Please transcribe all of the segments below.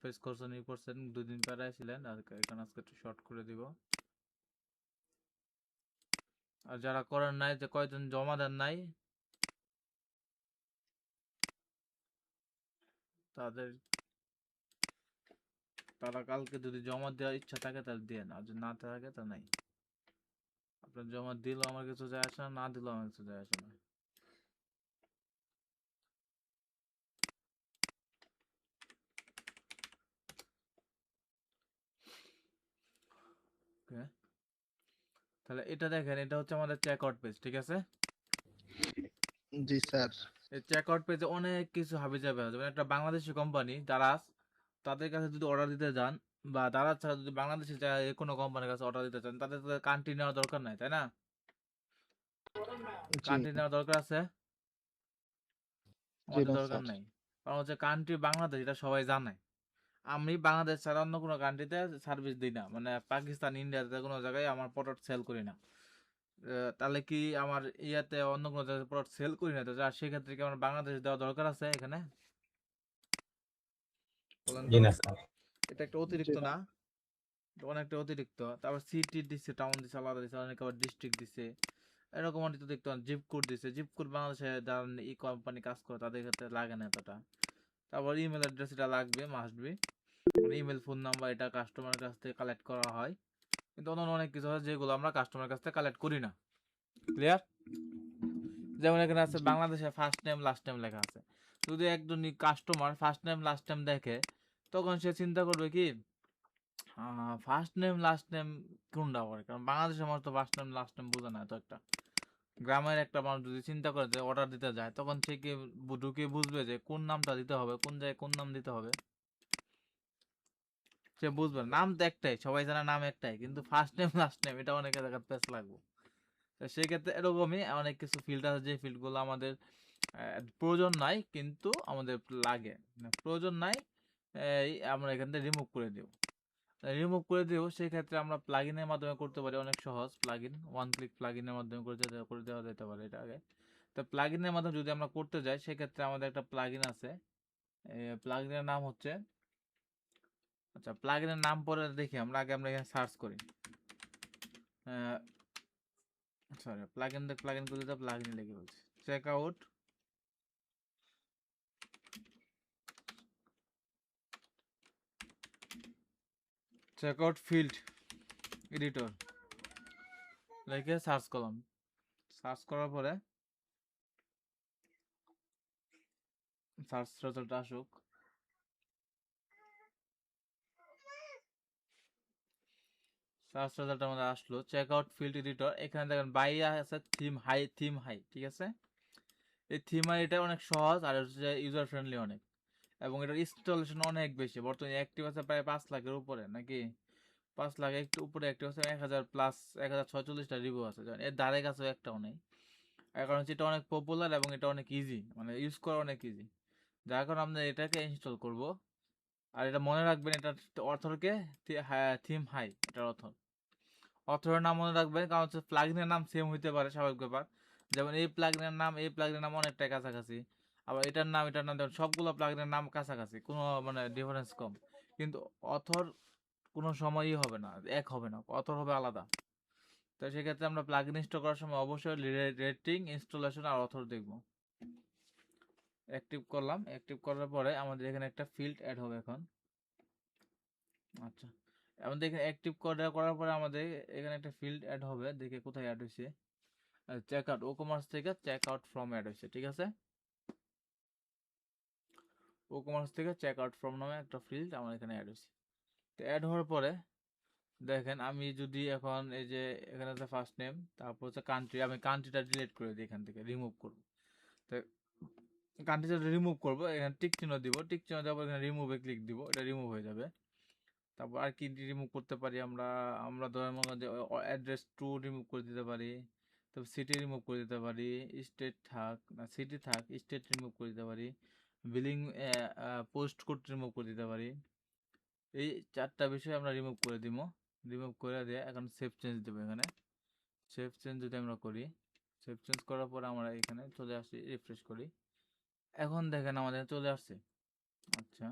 Page করছেন ই করছেন 2 দিন পরে ছিলেন আর এখন আজকে একটু শর্ট করে দিব। আর যারা করেন নাই, যে কয়জন জমা দেন নাই তাদের, তারা কালকে যদি জমা দেওয়ার ইচ্ছা থাকে তাহলে দেন, আর যদি না থাকে তা নাই। আপনার জমা দিলেও আমার কিছু যায় আসে না, না দিলেও আমার কিছু যায় আসে না। ওকে, তাহলে এটা দেখেন, এটা হচ্ছে আমাদের চেক আউট পেজ, ঠিক আছে? জি স্যার। এই চেক আউট পেজে অনেক কিছু হাবি যাবে, যেমন একটা বাংলাদেশি কোম্পানি দারাজ, তাদের কাছে যদি অর্ডার দিতে যান, বা দারাজ ছাড়া যদি বাংলাদেশে কোনো কোম্পানির কাছে অর্ডার দিতে চান, তাদের তো কান্ট্রি নেওয়ার দরকার নাই, তাই না? জি কান্ট্রি নেওয়ার দরকার আছে? জি আমাদের না দরকার স্যার। নাই। কারণ হচ্ছে কান্ট্রি বাংলাদেশ, এটা সবাই জানে। আমি বাংলাদেশ ছাড়া অন্য কোনো কান্ট্রিতে সার্ভিস দিই না, মানে পাকিস্তান, ইন্ডিয়াতে কোনো জায়গায় আমার প্রোডাক্ট সেল করি না। তাহলে কি আমার ইয়াতে অন্য কোনো জায়গায় প্রোডাক্ট সেল করি না, তো সেক্ষেত্রে কি আমার বাংলাদেশ দেওয়া দরকার আছে এখানে? বলেন জি তো। না স্যার। এটা একটা জি অতিরিক্ত না। না? অনেকটা অতিরিক্ত। তারপর সিটি দিচ্ছে, টাউন দিচ্ছে, আলাদা দিচ্ছে, অনেকে আবার ডিস্ট্রিক্ট দিচ্ছে, এরকম অনেক তো দেখতে পান। জিপ কোড দিচ্ছে, জিপ কোড বাংলাদেশে যারা ই কোম্পানি কাজ করে তাদের ক্ষেত্রে লাগে না এতটা। তারপর ইমেল অ্যাড্রেস, এটা লাগবে, মাস্ট বি। মানে ইমেল, ফোন নাম্বার, এটা কাস্টমারের কাছ থেকে কালেক্ট করা হয়। কিন্তু অন্যান্য অনেক কিছু আছে যেগুলো আমরা কাস্টমারের কাছ থেকে কালেক্ট করি না। ক্লিয়ার? যেমন এখানে আছে জি বাংলাদেশে ফার্স্ট নেম লাস্ট নেম লেখা আছে। যদি একজন customer first name last name দেখে, তখন সে চিন্তা করবে কি ফার্স্ট নেম লাস্ট নেম কোনটা পড়ে, কারণ বাংলাদেশের মানুষ তো ফার্স্ট নেম লাস্ট নেম বোঝে না। তো একটা গ্রামের একটা মানুষ যদি চিন্তা করে যে অর্ডার দিতে যায়, তখন সে কি ঢুকে বুঝবে যে কোন নামটা দিতে হবে, কোন জায়গায় কোন নাম দিতে হবে? সে বুঝবে না। নাম তো একটাই, সবাই জানে নাম একটাই, কিন্তু ফার্স্ট নেম লাস্ট নেম এটা অনেকের জায়গায় পেস লাগবে। তো সেক্ষেত্রে এরকমই অনেক কিছু ফিল্ড আছে, যে ফিল্ডগুলো আমাদের প্রয়োজন নাই কিন্তু আমাদের লাগে, মানে প্রয়োজন নাই, আমরা এখান থেকে রিমুভ করে দেব। রিমুভ করে দেব, সেই ক্ষেত্রে আমরা প্লাগইনের মাধ্যমে করতে পারি, অনেক সহজ। প্লাগইন, ওয়ান ক্লিক প্লাগইনের মাধ্যমে করে দেওয়া যেতে পারে এটা আগে। তো প্লাগইনের মাধ্যমে যদি আমরা করতে যাই, সেক্ষেত্রে আমাদের একটা প্লাগইন আছে। প্লাগইনের নাম হচ্ছে, আচ্ছা প্লাগইনের নাম পরে দেখি আমরা, আগে আমরা এখানে সার্চ করি। সরি, প্লাগইন করে দিতে প্লাগইন লেগে বলছে। Check out, check out field editor লিখে সার্চ করলাম। সার্চ করার পরে সার্চ রেজাল্ট আসুক। সার্চ রেজাল্ট আমাদের আসলো, চেক আউট ফিল্ড এডিটর। এখানে দেখেন বাইরে আছে থিম হাই, ঠিক আছে? এই থিম হাই এটা অনেক সহজ, আর হচ্ছে ইউজার ফ্রেন্ডলি অনেক, এবং এটার ইনস্টলেশন অনেক বেশি। বর্তমানে অ্যাক্টিভ আছে প্রায় 5 লাখের উপরে, নাকি 5 লাখ একটু উপরে অ্যাক্টিভ আছে, 1,000 প্লাস, 1,046টা রিভিউ আছে। যেমন এর ধারে কাছে একটাও নেই। কারণ হচ্ছে এটা অনেক পপুলার এবং এটা অনেক ইজি, মানে ইউজ করা অনেক ইজি, যার কারণে আমরা এটাকে ইনস্টল করব। আর এটা মনে রাখবেন, এটা অথরকে থিম হাই, এটার অথর, অথরের নাম মনে রাখবেন, কারণ হচ্ছে প্লাগইনের নাম সেম হইতে পারে, স্বাভাবিক ব্যাপার। যেমন এই প্লাগইনের নাম, এই প্লাগইনের নাম অনেকটাই কাছাকাছি, আবার এটার নাম দেখুন, সবগুলো প্লাগইনের নাম কাছাকাছি, কোনো মানে ডিফারেন্স কম। কিন্তু অথর কোনো সময়ই হবে না, এক হবে না, অথর হবে আলাদা। তো সেক্ষেত্রে আমরা প্লাগইন ইনস্টল করার সময় অবশ্যই রেটিং, ইনস্টলেশন আর অথর দেখব। অ্যাক্টিভ করলাম, অ্যাক্টিভ করার পরে আমাদের এখানে একটা ফিল্ড অ্যাড হবে এখন। আচ্ছা, আমাদের এখানে অ্যাক্টিভ করার পরে আমাদের এখানে একটা ফিল্ড অ্যাড হবে, দেখে কোথায় অ্যাড হয়েছে। চেক আউট, ও কমার্স থেকে চেক আউট ফ্রম অ্যাড হয়েছে, ঠিক আছে? ও কমার্স থেকে চেক আউট ফ্রম নামে একটা ফিল্ড আমার এখানে অ্যাড হয়েছে। তো অ্যাড হওয়ার পরে দেখেন, আমি যদি এখন এই যে এখানে আছে ফার্স্ট নেম, তারপর হচ্ছে কান্ট্রি, আমি কান্ট্রিটা ডিলিট করে দিই, এখান থেকে রিমুভ করব। তো কান্ট্রিটা রিমুভ করবো, এখানে টিক চিহ্ন দিব, টিক চিহ্ন দেওয়ার পর এখানে রিমুভে ক্লিক দিব, এটা রিমুভ হয়ে যাবে। তারপর আর কি রিমুভ করতে পারি আমরা, আমরা ধরেন মনে করেন যে অ্যাড্রেস টু রিমুভ করে দিতে পারি, তারপর সিটি রিমুভ করে দিতে পারি, স্টেট থাক না সিটি থাক, স্টেট রিমুভ করে দিতে পারি, বিলিং পোস্ট কোড রিমুভ করে দিতে পারি। এই 4টা বিষয় আমরা রিমুভ করে দিব। রিমুভ করে দিয়ে এখন সেভ চেঞ্জ দেবো। এখানে সেভ চেঞ্জ যদি আমরা করি, সেভ চেঞ্জ করার পর আমরা এখানে চলে আসি, রিফ্রেশ করি, এখন দেখেন আমাদের চলে আসছে। আচ্ছা,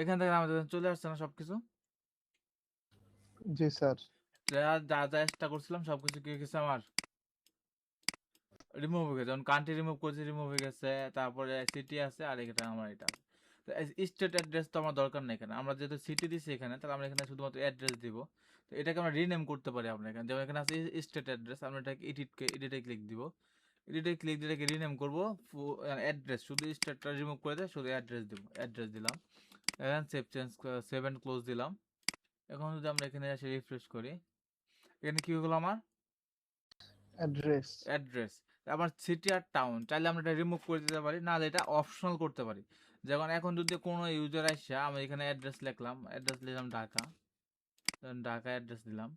এখান থেকে আমাদের চলে আসছে না সবকিছু, জি স্যার। যা যা যা এক্সট্রা করছিলাম সবকিছু কি হয়ে গেছে আমার রিমুভ হয়ে গেছে। যখন কান্ট্রি রিমুভ করেছি রিমুভ হয়ে গেছে, তারপরে সিটি আছে আর এটা আমার এটা আছে। স্টেট অ্যাড্রেস তো আমার দরকার নেই এখানে, আমরা যেহেতু সিটি দিছি এখানে, তাহলে আমরা এখানে শুধুমাত্র অ্যাড্রেস দিব। তো এটাকে আমরা রিনেম করতে পারি আমরা এখানে, যেমন এখানে আছে স্টেট অ্যাড্রেস, আমরা এটাকে এডিটে ক্লিক দিব, এডিটে ক্লিক দিয়ে এটাকে রিনেম করবো অ্যাড্রেস, শুধু স্টেটটা রিমুভ করে দেয়, শুধু অ্যাড্রেস দিব, অ্যাড্রেস দিলাম। এখন সেভ অ্যান্ড ক্লোজ দিলাম। এখন যদি আমরা এখানে এসে রিফ্রেশ করি, এখানে কি হলো আমার অ্যাড্রেস। অ্যাড্রেস, আমার সিটি আর টাউন, চাইলে আমরা এটা রিমুভ করে দিতে পারি, নাহলে এটা অপশনাল করতে পারি। যেমন এখন যদি কোনো ইউজার আসে, আমি এখানে অ্যাড্রেস লিখলাম, অ্যাড্রেস দিলাম ঢাকা, ঢাকা অ্যাড্রেস দিলাম,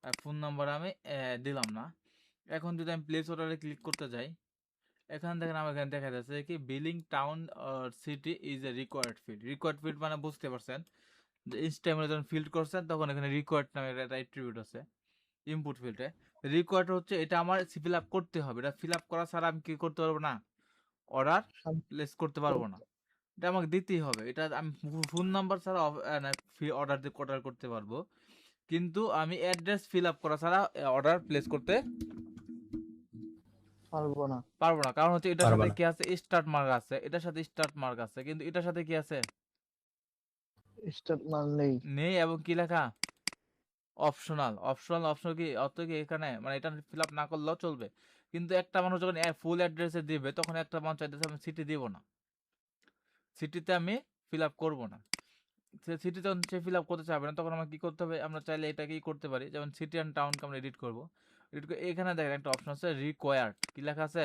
আর ফোন নাম্বার আমি দিলাম না। এখন যদি আমি প্লেস অর্ডারে ক্লিক করতে যাই, এখান দেখেন আমার এখানে দেখা যাচ্ছে কি billing town city is a required field. Required field মানে বুঝতে পারছেন যে ইনস্টাগ্রামে যখন ফিল্ড করছেন তখন এখানে রিকোয়ার্ড নামের একটা অ্যাট্রিবিউট আছে ইনপুট ফিল্ডে। রিকোয়ার্ড হচ্ছে এটা আমার ফিল আপ করতে হবে, এটা ফিল আপ করা ছাড়া আমি কি করতে পারবো না, অর্ডার প্লেস করতে পারবো না। এটা আমাকে দিতেই হবে, এটা আমি ফোন নাম্বার ছাড়া অর্ডার করতে পারবো, কিন্তু আমি অ্যাড্রেস ফিল আপ করা ছাড়া অর্ডার প্লেস করতে পারবো না। পারবো না। কারণ হচ্ছে এটার পারবা সাথে না। কি আছে, স্টার্ট মার্ক আছে, এটার সাথে স্টার্ট মার্ক আছে, কিন্তু এটার সাথে কি আছে, স্টার্ট মাল নেই। নেই। এবং কি লেখা অপশনাল, অপশনাল কি অর্থ কি এখানে, মানে এটা ফিল আপ না করলেও চলবে, কিন্তু একটা মানুষ যখন ফুল অ্যাড্রেসে দিবে তখন একটা মানুষ চাইতেছে আমি সিটি দিব না, সিটিতে আমি ফিল আপ করবো না। সিটি যখন সে ফিল আপ করতে চাইবে না, তখন আমার কি করতে হবে, আমরা চাইলে এটাকেই করতে পারি, যেমন সিটি অ্যান্ড টাউনকে আমরা এডিট করবো। এডিট করে এখানে দেখেন একটা অপশন আছে রিকোয়ার্ড, কি লেখা আছে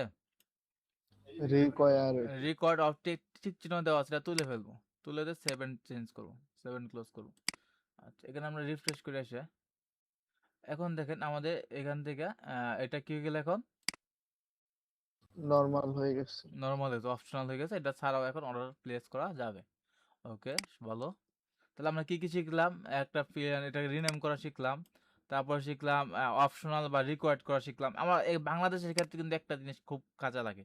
রিকোয়ার। রিকোয়ার্ড অফ ঠিক চিহ্ন দেওয়া আছে, এটা তুলে ফেলবো, তুলে দিয়ে সেভেন চেঞ্জ করবো, সেভেন ক্লোজ করবো। আচ্ছা, এখানে আমরা রিফ্রেশ করে আসে, এখন দেখেন আমাদের এখান থেকে এটা কি হয়ে গেল, এখন নরমাল হয়ে গেছে। নর্মাল হয়েছে, অপশনাল হয়ে গেছে, এটা ছাড়াও এখন অর্ডার প্লেস করা যাবে। ওকে, ভালো। তাহলে আমরা কি কি শিখলাম, একটা এটাকে রিনেম করা শিখলাম, তারপর শিখলাম অপশনাল বা রিকোয়ার্ড করা শিখলাম। আমার এই বাংলাদেশের ক্ষেত্রে কিন্তু একটা জিনিস খুব কাজে লাগে,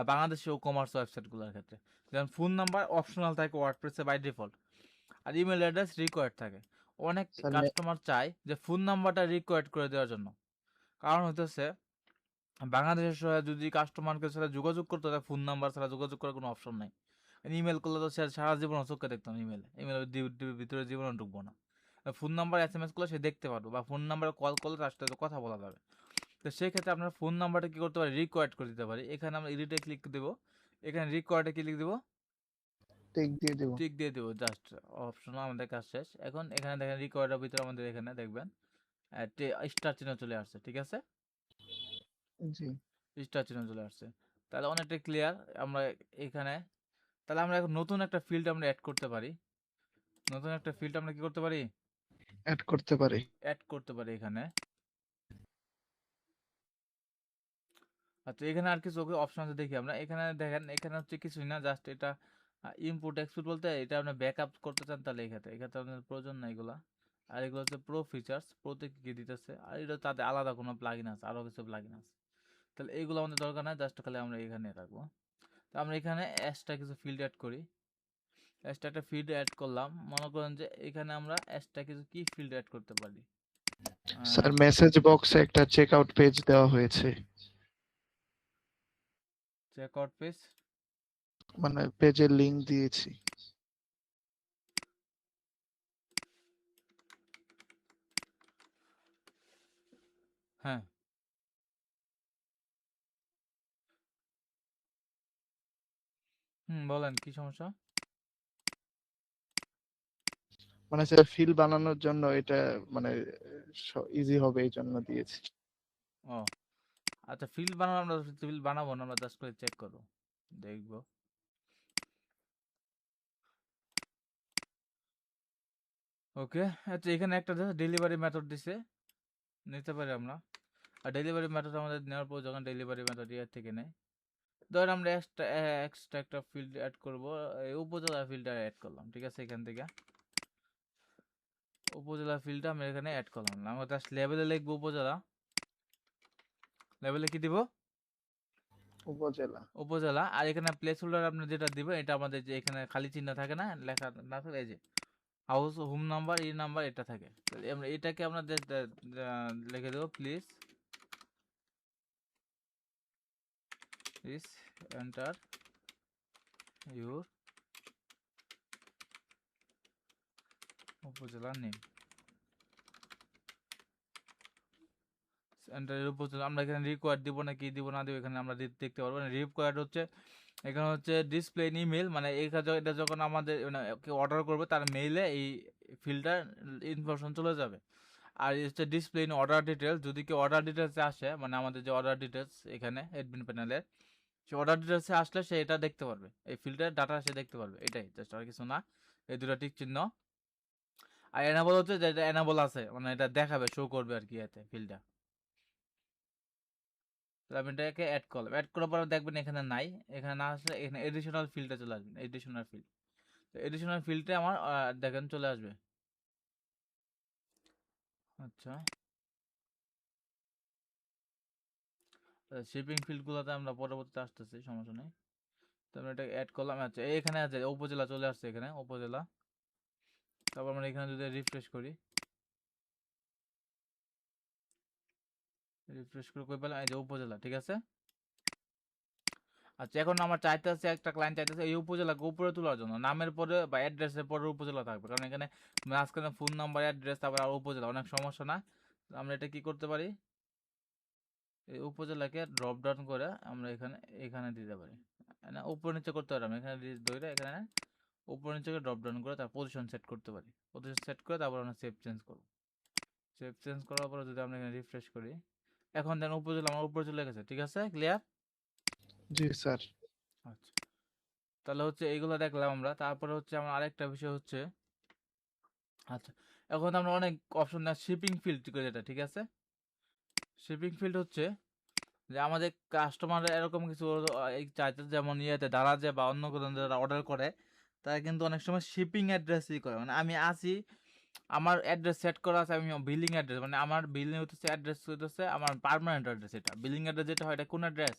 বাংলাদেশি ও কমার্স ওয়েবসাইটগুলোর ক্ষেত্রে, যেমন ফোন নাম্বার অপশনাল থাকে ওয়ার্ডপ্রেসে বাই ডিফল্ট, আর ইমেল অ্যাড্রেস রিকোয়ার্ড থাকে। অনেক স্যার কাস্টমার চায় যে ফোন নাম্বারটা রিকোয়ার্ড করে দেওয়ার জন্য, কারণ হতেছে বাংলাদেশের যদি কাস্টমারকে সাথে যোগাযোগ করতে হয়, ফোন নাম্বার ছাড়া যোগাযোগ করার কোনো অপশন নাই। ইমেল করলে তো সে সারা জীবন চোখে দেখতাম, ইমেলের ভিতরে জীবনে ঢুকবো না। ফোন নাম্বার এসএমএস করলে সে দেখতে পারবো, বা ফোন নাম্বারে কল করলে তার সাথে কথা বলা যাবে। তো সেই ক্ষেত্রে আপনার ফোন নাম্বারটা কি করতে পারি, রিকোয়ার্ড করে দিতে পারি। এখানে আমরা এডিটে ক্লিক দেবো, এখানে রিকোয়ার্ডে ক্লিক দেবো, টিক দিয়ে দেব। টিক দিয়ে দেবো, জাস্ট অপশন, আমাদের কাজ শেষ। এখন এখানে দেখেন রিকোয়ার্ডের ভিতরে আমাদের এখানে দেখবেন স্টার চিহ্ন চলে আসছে, ঠিক আছে, জি। স্টার চিহ্ন চলে আসছে। তাহলে অনেকটা ক্লিয়ার। আমরা এখানে, তাহলে আমরা এখন নতুন একটা ফিল্ড আমরা অ্যাড করতে পারি, নতুন একটা ফিল্ড আমরা কি করতে পারি, অ্যাড করতে পারি। অ্যাড করতে পারি এখানে। আচ্ছা, এখানে আর কিছু অপশন আছে দেখি আমরা, এখানে দেখেন এখানে হচ্ছে কিছুই না, জাস্ট এটা ইনপুট এক্সপুট বলতে এটা আপনি ব্যাকআপ করতে চান, তাহলে এক্ষেত্রে এক্ষেত্রে আপনার প্রয়োজন নাই এগুলা। আর এগুলো হচ্ছে প্রো ফিচার্স, প্রোতে কি কি দিতেছে, আর এটা তাতে আলাদা কোনো প্লাগইন আছে, আরও কিছু প্লাগইন আছে, তাহলে এগুলো আমাদের দরকার নাই, জাস্ট খালি আমরা এখানে রাখবো। তো আমরা এখানে এক্সট্রা কিছু ফিল্ড অ্যাড করি, এক্সট্রা একটা ফিল্ড অ্যাড করলাম, মনে করেন যে এখানে আমরা এক্সট্রা কিছু কি ফিল্ড অ্যাড করতে পারি, স্যার মেসেজ বক্সে একটা চেক আউট পেজ দেওয়া হয়েছে। চেক আউট পেজ, মানে পেজের লিংক দিয়েছি। হ্যাঁ, বলেন কি সমস্যা। মানে স্যার ফিল বানানোর জন্য এটা মানে ইজি হবে এই জন্য দিয়েছি। ও আচ্ছা, ফিল্ড বানাবো, আমরা ফিল্ড বানাবো না, আমরা জাস্ট করে চেক করবো, দেখবো। ওকে, আচ্ছা, এখানে একটা ডেলিভারি মেথড দিছে, নিতে পারি আমরা। আর ডেলিভারি মেথড আমাদের নেওয়ার পর যখন ডেলিভারি মেথড ইয়ার থেকে নেয়, ধর আমরা এক্সট্রা এক্সট্রা একটা ফিল্ড অ্যাড করবো, এই উপজেলা ফিল্ডটা অ্যাড করলাম, ঠিক আছে, এখান থেকে উপজেলা ফিল্ডটা আমরা এখানে অ্যাড করলাম, আমরা জাস্ট লেভেলে লিখবো উপজেলা, লেভেলে কি দিব, উপজেলা। উপজেলা। আর এখানে প্লেস হোল্ডার আপনি যেটা দিবেন এটা আমাদের যে এখানে খালি চিহ্ন থাকে না, লেখা না থাকে, এই যে house home number, E number এটা থাকে। তাহলে আমরা এটাকে আমরা লিখে দেবো, প্লিজ এন্টার ইউর উপজেলা নেম। এন্টার উপজেলা, আমরা এখানে রিকোয়ার্ড দিব না কি দিব না দিব এখানে আমরা দেখতে পারবো। রিকোয়ার্ড হচ্ছে এখানে হচ্ছে ডিসপ্লে ইন ইমেল, মানে এটা যখন আমাদের মানে কেউ অর্ডার করবে তার মেইলে এই ফিল্টার ইনফরমেশন চলে যাবে। আর হচ্ছে ডিসপ্লে ইন অর্ডার ডিটেলস, যদি কেউ অর্ডার ডিটেলসে আসে, মানে আমাদের যে অর্ডার ডিটেলস এখানে অ্যাডমিন প্যানেলের, সে অর্ডার ডিটেলসে আসলে সে এটা দেখতে পারবে, এই ফিল্টার ডাটা সে দেখতে পারবে, এটাই জাস্ট, আর কিছু না। এই দুটো টিক চিহ্ন। আর এনাবল হচ্ছে যেটা এনাবল আছে, মানে এটা দেখাবে, শো করবে আর কি এতে ফিল্ডটা। তাহলে আমি এটাকে অ্যাড করলাম, অ্যাড করার পরে দেখবেন এখানে নাই, এখানে না আসলে এখানে এডিশনাল ফিল্ডে চলে আসবেন, এডিশনাল ফিল্ড। তো এডিশনাল ফিল্ডে আমার দেখেন চলে আসবে। আচ্ছা, শিপিং ফিল্ডগুলোতে আমরা পরবর্তীতে আসতেছি, সমস্যা নেই। তো আমরা এটা অ্যাড করলাম। আচ্ছা, এখানে আছে উপজেলা চলে আসছে, এখানে উপজেলা। তারপর আমরা এখানে যদি রিফ্রেশ করি, রিফ্রেশ করে কই পেলাম, এই যে উপজেলা, ঠিক আছে। আচ্ছা, এখন আমার চাইতেছে, একটা ক্লায়েন্ট চাইতেছে এই উপজেলাকে উপরে তোলার জন্য, নামের পরে বা অ্যাড্রেসের পরে উপজেলা থাকবে, কারণ এখানে মাঝখানে ফোন নাম্বার, অ্যাড্রেস, তারপর আর উপজেলা, অনেক সমস্যা না। আমরা এটা কি করতে পারি, এই উপজেলাকে ড্রপ ডাউন করে আমরা এখানে এখানে দিতে পারি, না উপর নিচে করতে পারি, আমরা এখানে ধরে এখানে উপর নিচে ড্রপ ডাউন করে তার পজিশন সেট করতে পারি। পজিশন সেট করে তারপর আমরা সেভ চেঞ্জ করব। সেভ চেঞ্জ করার পরে যদি আমরা এখানে রিফ্রেশ করি, এখন দেখেন উপজেলা আমার উপরে চলে গেছে, ঠিক আছে, ক্লিয়ার। জি স্যার। আচ্ছা, তাহলে হচ্ছে এইগুলো দেখলাম আমরা। তারপরে হচ্ছে আমার আরেকটা বিষয় হচ্ছে, আচ্ছা, এখন আমরা অনেক অপশন না, শিপিং ফিল্ড করে যেটা, ঠিক আছে। শিপিং ফিল্ড হচ্ছে যে আমাদের কাস্টমার এরকম কিছু এই চাইতে, যেমন ইয়েতে দারাজে বা অন্য কোনো যারা অর্ডার করে, তারা কিন্তু অনেক সময় শিপিং অ্যাড্রেসই করে, মানে আমি আসি, আমার অ্যাড্রেস সেট করা আছে, আমি বিলিং অ্যাড্রেস, মানে আমার বিলিং হচ্ছে অ্যাড্রেস হচ্ছে আমার পার্মানেন্ট অ্যাড্রেস, এটা বিলিং অ্যাড্রেস যেটা হয় এটা কোন অ্যাড্রেস,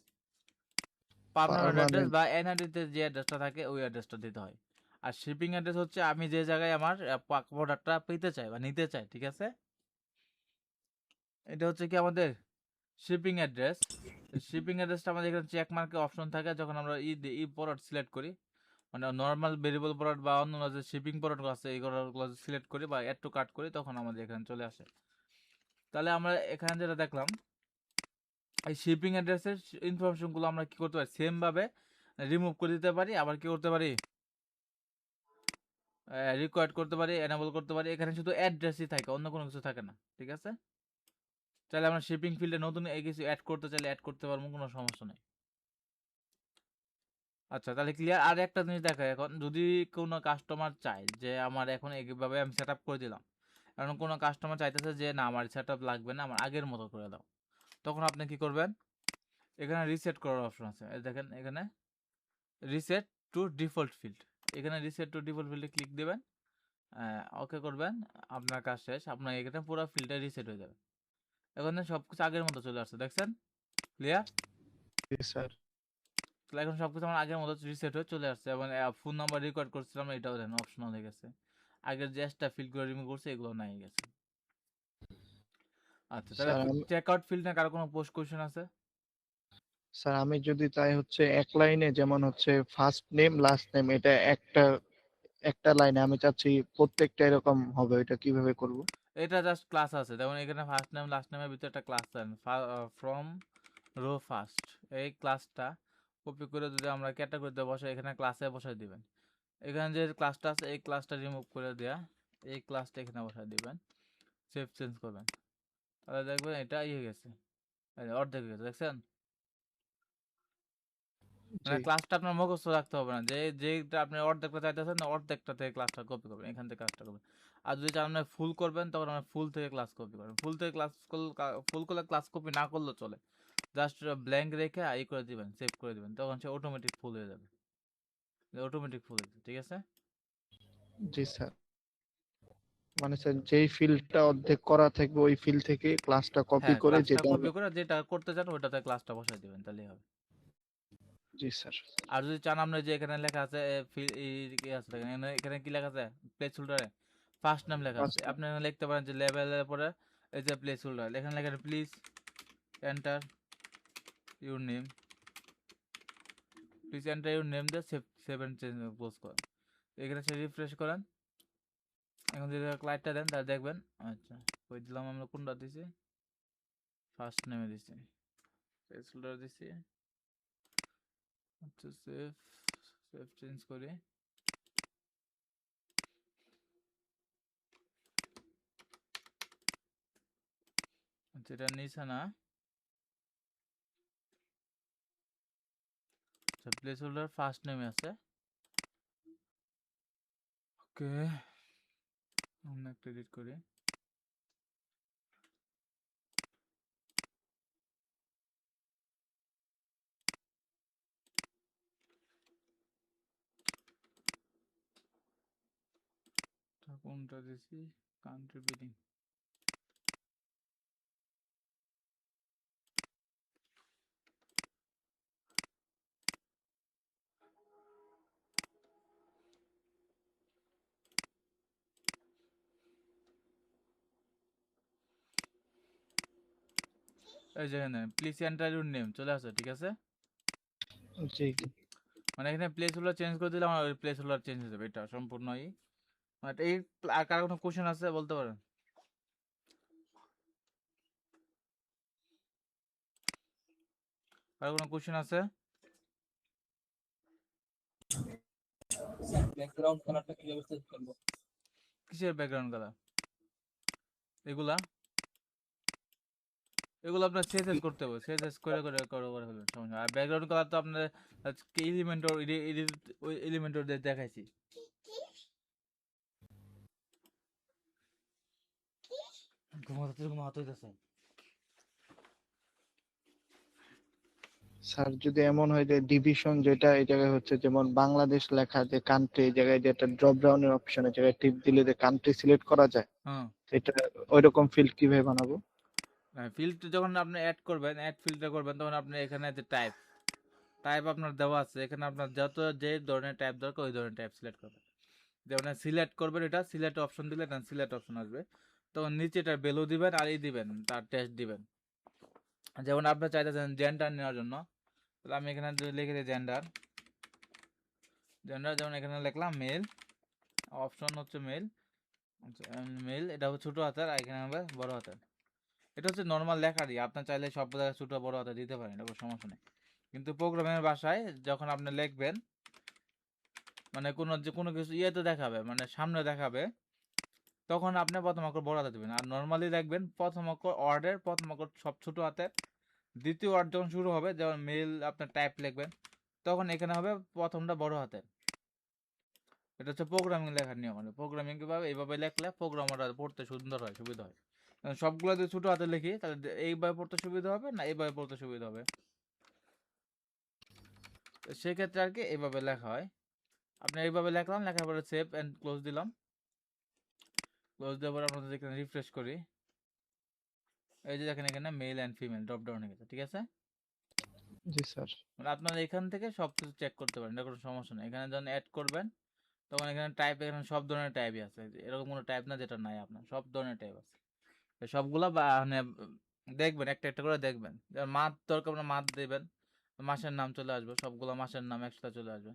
পার্মানেন্ট অ্যাড্রেস পার্মানেন্ট। বা এনআইডিতে যে অ্যাড্রেসটা থাকে ওই অ্যাড্রেসটা দিতে হয়। আর শিপিং অ্যাড্রেস হচ্ছে আমি যে জায়গায় আমার প্রোডাক্টটা পেতে চাই বা নিতে চাই, ঠিক আছে। এটা হচ্ছে কি আমাদের শিপিং অ্যাড্রেস। শিপিং অ্যাড্রেসটা আমাদের এখানে চেক মার্কের অপশন থাকে, যখন আমরা ই প্রোডাক্ট সিলেক্ট করি, মানে নর্মাল ভেরিয়েবল প্রোডাক্ট বা অন্য যে শিপিং প্রোডাক্ট আছে এইগুলো সিলেক্ট করি বা অ্যাড টু কার্ট করি, তখন আমাদের এখানে চলে আসে। তাহলে আমরা এখানে যেটা দেখলাম, এই শিপিং অ্যাড্রেসের ইনফরমেশনগুলো আমরা কি করতে পারি, সেম ভাবে রিমুভ করে দিতে পারি, আবার কি করতে পারি, রিকোয়ার্ড করতে পারি, এনাবল করতে পারি। এখানে শুধু অ্যাড্রেসই থাকে, অন্য কোনো কিছু থাকে না, ঠিক আছে। তাহলে আমরা শিপিং ফিল্ডে নতুন এই কিছু অ্যাড করতে চাইলে অ্যাড করতে পারবো, কোনো সমস্যা নেই। আচ্ছা, তাহলে ক্লিয়ার। আর একটা জিনিস দেখা, এখন যদি কোনো কাস্টমার চায় যে আমার এখন এইভাবে আমি সেট আপ করে দিলাম, এখন কোনো কাস্টমার চাইতেছে যে না আমার সেট আপ লাগবে না, আমার আগের মতো করে দাও, তখন আপনি কি করবেন, এখানে রিসেট করার অপশন আছে, এই দেখেন এখানে রিসেট টু ডিফল্ট ফিল্ড, এখানে রিসেট টু ডিফল্ট ফিল্ডে ক্লিক দেবেন, ওকে করবেন, আপনার কাজ শেষ, আপনার এখানে পুরো ফিল্ডটা রিসেট হয়ে যাবে। এখন সব কিছু আগের মতো চলে আসছে, দেখছেন, ক্লিয়ার। জি স্যার। তাহলে এখন সবকিছু আমার আগের মতো রিসেট হয়ে চলে আসছে, এবং ফোন নাম্বার রেকর্ড করছিলাম এটাও দেন অপশনাল হয়ে গেছে, আগের যে এক্সট্রা ফিল্ডগুলো রিমুভ করছে এগুলো নাই গেছে। আচ্ছা, তাহলে স্যার আমি চেক আউট ফিল্ড না কারো কোনো পোস্ট কোয়েশ্চেন আছে? স্যার আমি যদি তাই হচ্ছে এক লাইনে, যেমন হচ্ছে ফার্স্ট নেম লাস্ট নেম, এটা একটা একটা লাইনে আমি চাচ্ছি প্রত্যেকটা এরকম হবে, এটা কিভাবে করব? এটা জাস্ট ক্লাস আছে, যেমন এখানে ফার্স্ট নেম লাস্ট নেমের ভিতরে একটা ক্লাস দেন, ফ্রম রো ফার্স্ট, এই ক্লাসটা কপি করে যদি আমরা ক্যাটাগরিতে বসাই, এখানে ক্লাসে বসাই দিবেন। এখানে যে ক্লাসটা আছে এই ক্লাসটা রিমুভ করে দেয়া, এই ক্লাসটা এখানে বসাই দিবেন, সেভ চেঞ্জ করবেন, তাহলে দেখবেন এটা হয়ে গেছে, এই যে অর্ধেক হয়ে গেছে, দেখছেন। জি। মানে ক্লাসটা আপনার মুখস্থ রাখতে হবে না, যে যেটা আপনি অর্ধেকটা চাইতেছেন না, অর্ধেকটা থেকে ক্লাসটা কপি করবেন, এখান থেকে ক্লাসটা করবেন। আর যদি চান আপনি ফুল করবেন, তখন আপনি ফুল থেকে ক্লাস কপি করবেন, ফুল থেকে ক্লাস ফুল করলে ক্লাস কপি না করলেও চলে, জাস্ট ব্ল্যাঙ্ক রেখে ই করে দিবেন, সেভ করে দিবেন, তখন সে অটোমেটিক ফুল হয়ে যাবে, অটোমেটিক ফুল হয়ে যাবে, ঠিক আছে। জি স্যার। মানে স্যার যেই ফিল্ডটা অর্ধেক করা থাকবে ওই ফিল্ড থেকে ক্লাসটা কপি হ্যাঁ, করে ক্লাসটা যেটা কপি করে যেটা করতে চান ওটাতে ক্লাসটা বসাই দিবেন, তাহলেই হবে। জি স্যার। আর যদি চান আপনি যে এখানে লেখা আছে কি আছে দেখেন, এখানে কি লেখা আছে প্লেস হোল্ডারে ফার্স্ট নাম লেখা আছে, ফার্স্ট আপনি এখানে লিখতে পারেন যে লেভেলের পরে এই যে প্লেস হোল্ডার এখানে লেখা please enter your name, please enter your name দিয়ে সেভ এন্ড চেঞ্জ পোস্ট করেন। এখানে সে রিফ্রেশ করেন, এখন যদি লাইটটা দেন তাহলে দেখবেন। আচ্ছা ওই দিলাম আমরা কোনটা দিছি, ফার্স্ট নেমে দিছি, প্লেস হোল্ডার দিছি। আচ্ছা সেভ সেভ চেঞ্জ করি। আচ্ছা এটা নিচে না, আচ্ছা প্লেস হোল্ডার ফার্স্ট নেমে আছে। ওকে আমরা একটা এডিট করি। কোনটা দিছি, কান্ট্রি বিডিং। এই যে এখানে প্লিজ এন্টার ইউর নেম চলে আসে, ঠিক আছে। জি মানে এখানে প্লেস হোল্ডার চেঞ্জ করে দিলে আমার প্লেস হোল্ডার চেঞ্জ হয়ে যাবে, এটা সম্পূর্ণই। মানে এই আর কার কোনো কোশ্চেন আছে বলতে পারেন, কার কোনো কোশ্চেন আছে? ব্যাকগ্রাউন্ড কালারটা কিভাবে সেট করব? কিসের ব্যাকগ্রাউন্ড কালার? এগুলা এগুলো আপনার সেজ করতে হবে, সেজ করে করে করে করে ফেলবেন, সমস্যা। আর ব্যাকগ্রাউন্ড কালার তো আপনার এলিমেন্টর ওই এলিমেন্টর দেখাইছি। ঘুমাতে ঘুমাতে হইতেছে। স্যার, যদি এমন হয় যে ডিভিশন যেটা এই জায়গায় হচ্ছে যেমন বাংলাদেশ লেখা যে কান্ট্রি, এই জায়গায় যেটা ড্রপ ডাউনের অপশনের জায়গায় টিপ দিলে যে কান্ট্রি সিলেক্ট করা যায়, হ্যাঁ এটা ওইরকম ফিল্ড কিভাবে বানাবো? ফিল্ড যখন আপনি অ্যাড করবেন, অ্যাড ফিল্টার করবেন, তখন আপনি এখানে যে টাইপ টাইপ আপনার দেওয়া আছে, এখানে আপনার যত যে ধরনের টাইপ দরকার ওই ধরনের টাইপ সিলেক্ট করবেন। যেমন সিলেক্ট করবেন, এটা সিলেক্ট অপশন দিলে এটা সিলেক্ট অপশন আসবে, তখন নিচে এটার ভ্যালু দিবেন আর দিবেন তার টেস্ট দিবেন। যেমন আপনি চাইতেছেন জেন্ডার নেওয়ার জন্য, তাহলে আমি এখানে লিখে দিই জেন্ডার। জেন্ডার যেমন এখানে লিখলাম মেল, অপশন হচ্ছে মেল। মেল এটা হচ্ছে ছোটো হাতের, আর এখানে হবে বড় হাতের। এটা হচ্ছে নর্মাল লেখারই, আপনার চাইলে সব জায়গায় ছোটো বড় হাতে দিতে পারেন, এটা কোনো সমস্যা নেই। কিন্তু প্রোগ্রামের ভাষায় যখন আপনি লিখবেন, মানে কোনো কিছু ইয়েতে দেখাবে, মানে সামনে দেখাবে, তখন আপনি প্রথম অক্ষর বড় হাতে দেবেন। আর নর্মালি দেখবেন প্রথম অক্ষর ওয়ার্ডের প্রথম অক্ষর সব ছোট হাতে, দ্বিতীয় ওয়ার্ড যখন শুরু হবে, যেমন মেল আপনার টাইপ লিখবেন, তখন এখানে হবে প্রথমটা বড় হাতের। এটা হচ্ছে প্রোগ্রামিং লেখার নিয়ম। মানে প্রোগ্রামিং কিভাবে এইভাবে লেখলে প্রোগ্রামাররা পড়তে সুন্দর হয়, সুবিধা হয়। সবগুলো যদি ছোট হাতে লিখি তাহলে এইভাবে পড়তে সুবিধা হবে না এইভাবে পড়তে সুবিধা হবে, সেক্ষেত্রে আর কি এইভাবে লেখা হয়। আপনি এইভাবে লেখলাম, লেখার পরে সেভ অ্যান্ড ক্লোজ দিলাম। ক্লোজ দেওয়ার পরে আমরা যদি এখানে রিফ্রেশ করি, এই যে দেখেন এখানে male and female drop down হয়ে গেছে, ঠিক আছে। জি স্যার। মানে আপনারা এখান থেকে সব কিছু চেক করতে পারেন, এটা কোনো সমস্যা নেই। এখানে যখন অ্যাড করবেন তখন এখানে টাইপ, এখানে সব ধরনের টাইপই আছে, এরকম কোনো টাইপ না যেটা নাই, আপনার সব ধরনের টাইপ আছে। সবগুলা মানে দেখবেন, একটা একটা করে দেখবেন। যেমন মাস দরকার আপনার মাস দেবেন, মাসের নাম চলে আসবে, সবগুলো মাসের নাম একসাথে চলে আসবে।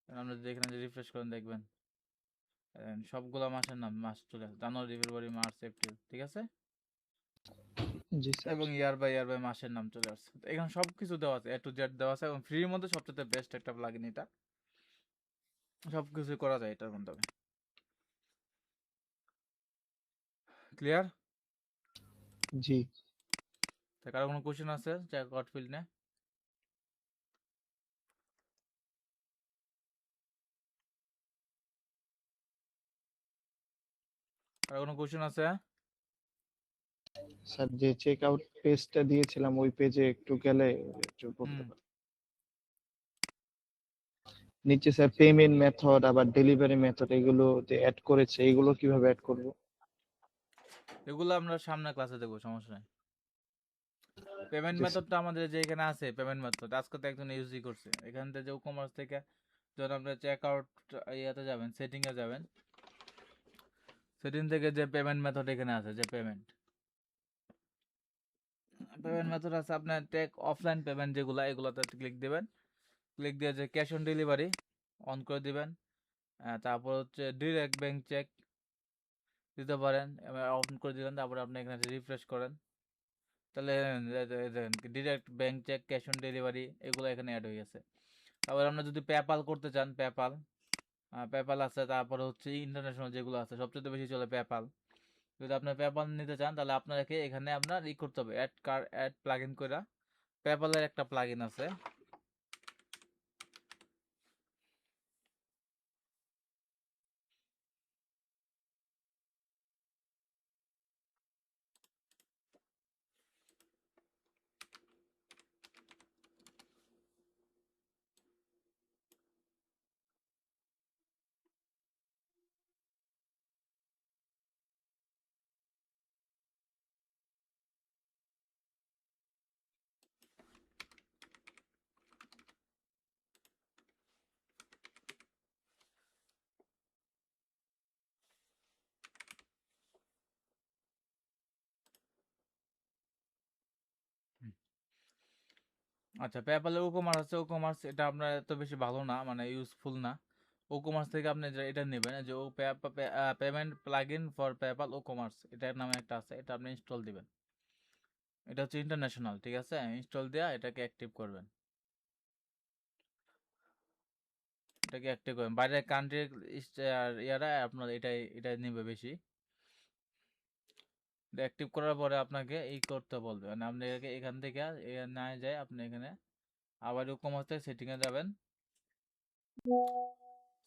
আপনি যদি এখানে রিফ্রেশ করেন দেখবেন সবগুলা মাসের নাম মাস চলে আসবে, জানুয়ারি ফেব্রুয়ারি মার্চ এপ্রিল, ঠিক আছে। জি স্যার। এবং ইয়ার বাই মাসের নাম চলে আসছে। তো এখানে সব কিছু দেওয়া আছে, এ টু জেড দেওয়া আছে, এবং ফ্রির মধ্যে সবচেয়ে বেস্ট একটা প্লাগইন এটা, সব কিছু করা যায় এটার মাধ্যমে। ক্লিয়ার? জি কারো কোনো কোশ্চেন আছে চেকআউট ফিল্ড নিয়ে? কারো কোনো কোশ্চেন আছে? স্যার, যে চেক আউট পেজটা দিয়েছিলাম ওই পেজে একটু গেলে একটু বলতে হুম পারেন। নিচে স্যার পেমেন্ট মেথড আবার ডেলিভারি মেথড এগুলো যে অ্যাড করেছে, এগুলো কিভাবে অ্যাড করব? এগুলো আমরা সামনে ক্লাসে দেখবো, সমস্যা নেই। পেমেন্ট জি স্যার। মেথডটা আমাদের যে এখানে আছে পেমেন্ট মেথড আজকে তো একজন ইউজই করছে এখান থেকে যে কমার্স থেকে যখন আপনি চেক আউট ইয়াতে যাবেন সেটিং এ যাবেন সেটিং থেকে যে পেমেন্ট মেথড এখানে আছে যে পেমেন্ট মেথড আছে আপনার টেক অফলাইন পেমেন্ট যেগুলো এগুলোতে ক্লিক দিবেন ক্লিক দিয়ে যে ক্যাশ অন ডেলিভারি অন করে দিবেন তারপর হচ্ছে ডিরেক্ট ব্যাংক চেক দিতে পারেন অন করে দিলেন তারপরে আপনি এখানে রিফ্রেশ করেন তাহলে direct bank check cash on delivery এগুলো এখানে অ্যাড হয়ে গেছে তারপর আমরা যদি পেপাল করতে চান পেপাল পেপাল আছে তারপরে হচ্ছে ইন্টারন্যাশনাল যেগুলো আছে সবচেয়ে বেশি চলে পেপাল যদি আপনি পেপাল নিতে চান তাহলে আপনাকে এখানে আপনার ই করতে হবে অ্যাড প্লাগ ইন করে পেপালের একটা প্লাগ ইন আছে আচ্ছা পেপ্যালের ই-কমার্স আছে ই-কমার্স এটা আপনার এত বেশি ভালো না মানে ইউজফুল না ই-কমার্স থেকে আপনি এটা নেবেন যে ও payment plugin for PayPal e-commerce এটার নামে একটা আছে এটা আপনি ইনস্টল দিবেন এটা হচ্ছে ইন্টারন্যাশনাল ঠিক আছে ইনস্টল দেওয়া এটাকে অ্যাক্টিভ করবেন এটাকে অ্যাক্টিভ করবেন বাইরের কান্ট্রির ইয়ারা আপনার এটাই নেবে বেশি অ্যাক্টিভ করার পরে আপনাকে এই করতে বলবে মানে আপনি এখান থেকে না যায় আপনি এখানে আবার ই-কমার্স থেকে সেটিংয়ে যাবেন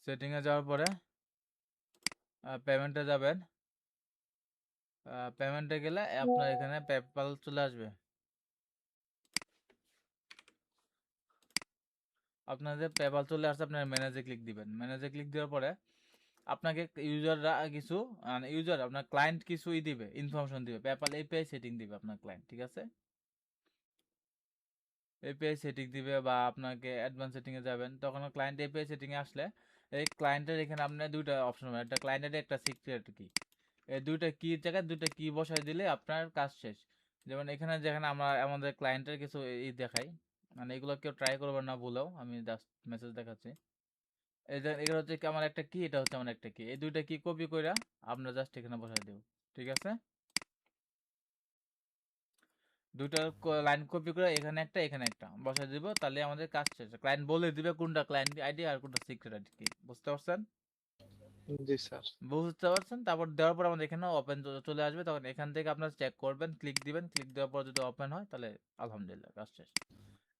সেটিংয়ে যাওয়ার পরে পেমেন্টে যাবেন পেমেন্টে গেলে আপনার এখানে পেপ্যাল চলে আসবে আপনাদের পেপ্যাল চলে আসছে আপনার ম্যানেজে ক্লিক দিবেন ম্যানেজে ক্লিক দেওয়ার পরে আপনাকে ইউজাররা কিছু ইউজার আপনার ক্লায়েন্ট কিছুই দিবে ইনফরমেশন দিবে পেপ্যাল এপিআই সেটিং দিবে আপনার ক্লায়েন্ট ঠিক আছে এপিআই সেটিং দিবে বা আপনাকে অ্যাডভান্স সেটিংয়ে যাবেন তখন ক্লায়েন্ট এপিআই সেটিংয়ে আসলে এই ক্লায়েন্টের এখানে আপনার দুইটা অপশন হবে একটা ক্লায়েন্টের একটা সিক্রেট কি এই দুইটা কির জায়গায় দুইটা কি বসাই দিলে আপনার কাজ শেষ যেমন এখানে যেখানে আমরা আমাদের ক্লায়েন্টের কিছু দেখাই মানে এগুলো কেউ ট্রাই করবেন না ভুলেও আমি জাস্ট মেসেজ দেখাচ্ছি এই যে এগুলো হচ্ছে কি আমার একটা কি এটা হচ্ছে আমার একটা কি এই দুইটা কি কপি কইরা আমরা জাস্ট এখানে বসাই দেব ঠিক আছে দুইটা লাইন কপি করে এখানে একটা বসাই দিব তাহলে আমাদের কাজ শেষ ক্লায়েন্ট বলে দিবে কোনটা ক্লায়েন্ট আইডি আর কোনটা সিক্রেট আইডি কি বুঝতে পারছেন জি স্যার। বুঝতে পারছেন তারপর দেওয়ার পর আমাদের এখানে ওপেন চলে আসবে তখন এখান থেকে আপনারা চেক করবেন ক্লিক দিবেন ক্লিক দেওয়ার পর যদি ওপেন হয় তাহলে আলহামদুলিল্লাহ কাজ শেষ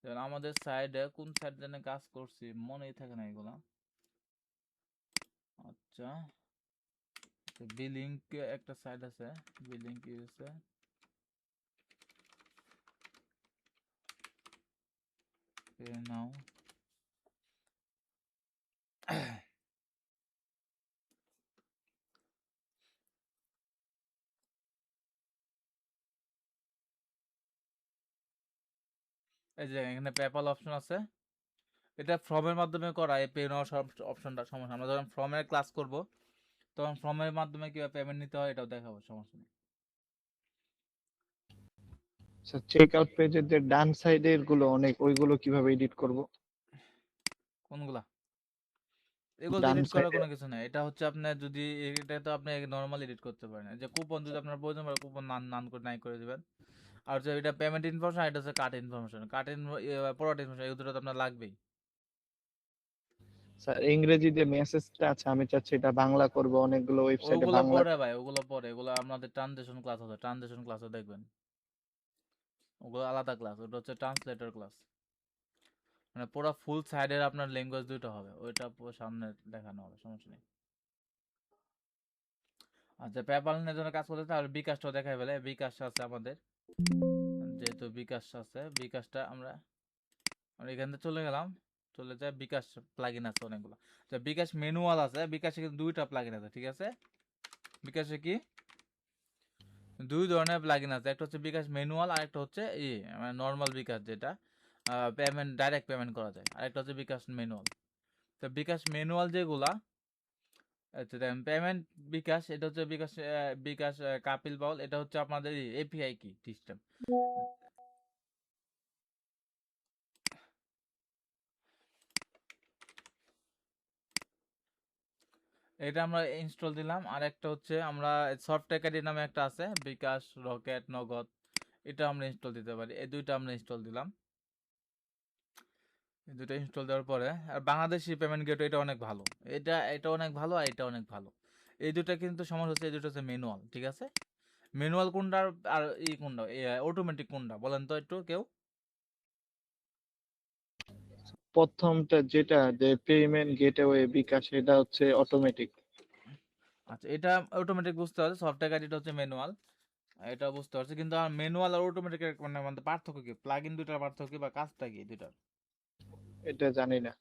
যেমন আমাদের সাইডে কোন সাইড জন্য কাজ করছি মনেই থাকে না এগুলো আচ্ছা বিলিং একটা সাইড আছে বিলিং কি হয়েছে নাও এই যে এখানে পেপাল অপশন আছে এটা ফর্মের মাধ্যমে করা এই পে নেওয়ার অপশনটা সমস্যা আমরা যখন ফর্মের ক্লাস করব তখন ফর্মের মাধ্যমে কিভাবে পেমেন্ট নিতে হয় এটাও দেখাবো সমস্যা নেই স্যার চেক আউট পেজের যে ডান সাইডের গুলো অনেক ওইগুলো কিভাবে এডিট করব? কোনগুলা এগুলো ডান এডিট করার সাইডে কোনো কিছু নাই এটা হচ্ছে আপনার যদি এটা তো আপনি নরমাল এডিট করতে পারেন যে কুপন যদি আপনার প্রয়োজন পড়ে কুপন নান নান করে নাই করে দিবেন আর যে এটা পেমেন্ট ইনফরমেশন এটা হচ্ছে কাট প্রোডাক্ট ইনফরমেশন এই দুটো তো আপনার লাগবেই স্যার ইংরেজি যে মেসেজটা আছে আমি চাচ্ছি এটা বাংলা করব, অনেকগুলো ওয়েবসাইটে ওগুলো বাংলা। পরে ভাই ওগুলো পরে এগুলো আমাদের ট্রানজেকশন ক্লাস আছে ট্রানজেকশন ক্লাসে দেখবেন ওগুলো আলাদা ক্লাস ওটা হচ্ছে ট্রান্সলেটর ক্লাস মানে পুরো ফুল সাইডের আপনার ল্যাঙ্গুয়েজ দুটো হবে ওইটা পুরো সামনে দেখানো হবে সমস্যা নেই আচ্ছা পেপাল নিয়ে জন্য কাজ করতে তাহলে বিকাশটাও দেখাই ফেলে বিকাশ আছে আমাদের যেহেতু বিকাশ আছে বিকাশটা আমরা আমরা এখান থেকে চলে গেলাম চলে যায় বিকাশ প্লাগইন আছে অনেকগুলো তো বিকাশ ম্যানুয়াল আছে বিকাশে কিন্তু দুইটা প্লাগইন আছে ঠিক আছে বিকাশে কি দুই ধরনের প্লাগইন আছে, একটা হচ্ছে বিকাশ ম্যানুয়াল আর একটা হচ্ছে নর্মাল বিকাশ, যেটা পেমেন্ট ডাইরেক্ট পেমেন্ট করা যায়, আর একটা হচ্ছে বিকাশ ম্যানুয়াল। তো বিকাশ ম্যানুয়াল যেগুলা, আচ্ছা দেখেন পেমেন্ট বিকাশ, এটা হচ্ছে বিকাশ বিকাশ কাপিল বাউল, এটা হচ্ছে আপনাদের এপিআই কি সিস্টেম। এটা আমরা ইনস্টল দিলাম। আর একটা হচ্ছে আমরা সফটওয়্যার ক্যাডি নামে একটা আছে, বিকাশ রকেট নগদ, এটা আমরা ইনস্টল দিতে পারি। এই দুইটা আমরা ইনস্টল দিলাম। এই দুটো ইনস্টল দেওয়ার পরে, আর বাংলাদেশি পেমেন্ট গেটওয়ে এটা অনেক ভালো, এটা অনেক ভালো, আর এটা অনেক ভালো। এই দুটো কিন্তু সমস্যা হচ্ছে, এই দুটো হচ্ছে ম্যানুয়াল, ঠিক আছে। ম্যানুয়াল কোনটা আর কোনটা অটোমেটিক কোনটা বলেন তো একটু কেউ? প্রথমটা যেটা যে পেমেন্ট গেটওয়ে বিকাশ, এটা হচ্ছে অটোমেটিক। আচ্ছা, এটা অটোমেটিক বুঝতে পারছি, সফটওয়্যার গাইড এটা হচ্ছে ম্যানুয়াল, এটা বুঝতে পারছি। কিন্তু আর ম্যানুয়াল আর অটোমেটিক মানে মানে পার্থক্য কি, প্লাগইন দুটার পার্থক্য কি বা কাজটা কি দুটার? এটা জানি না।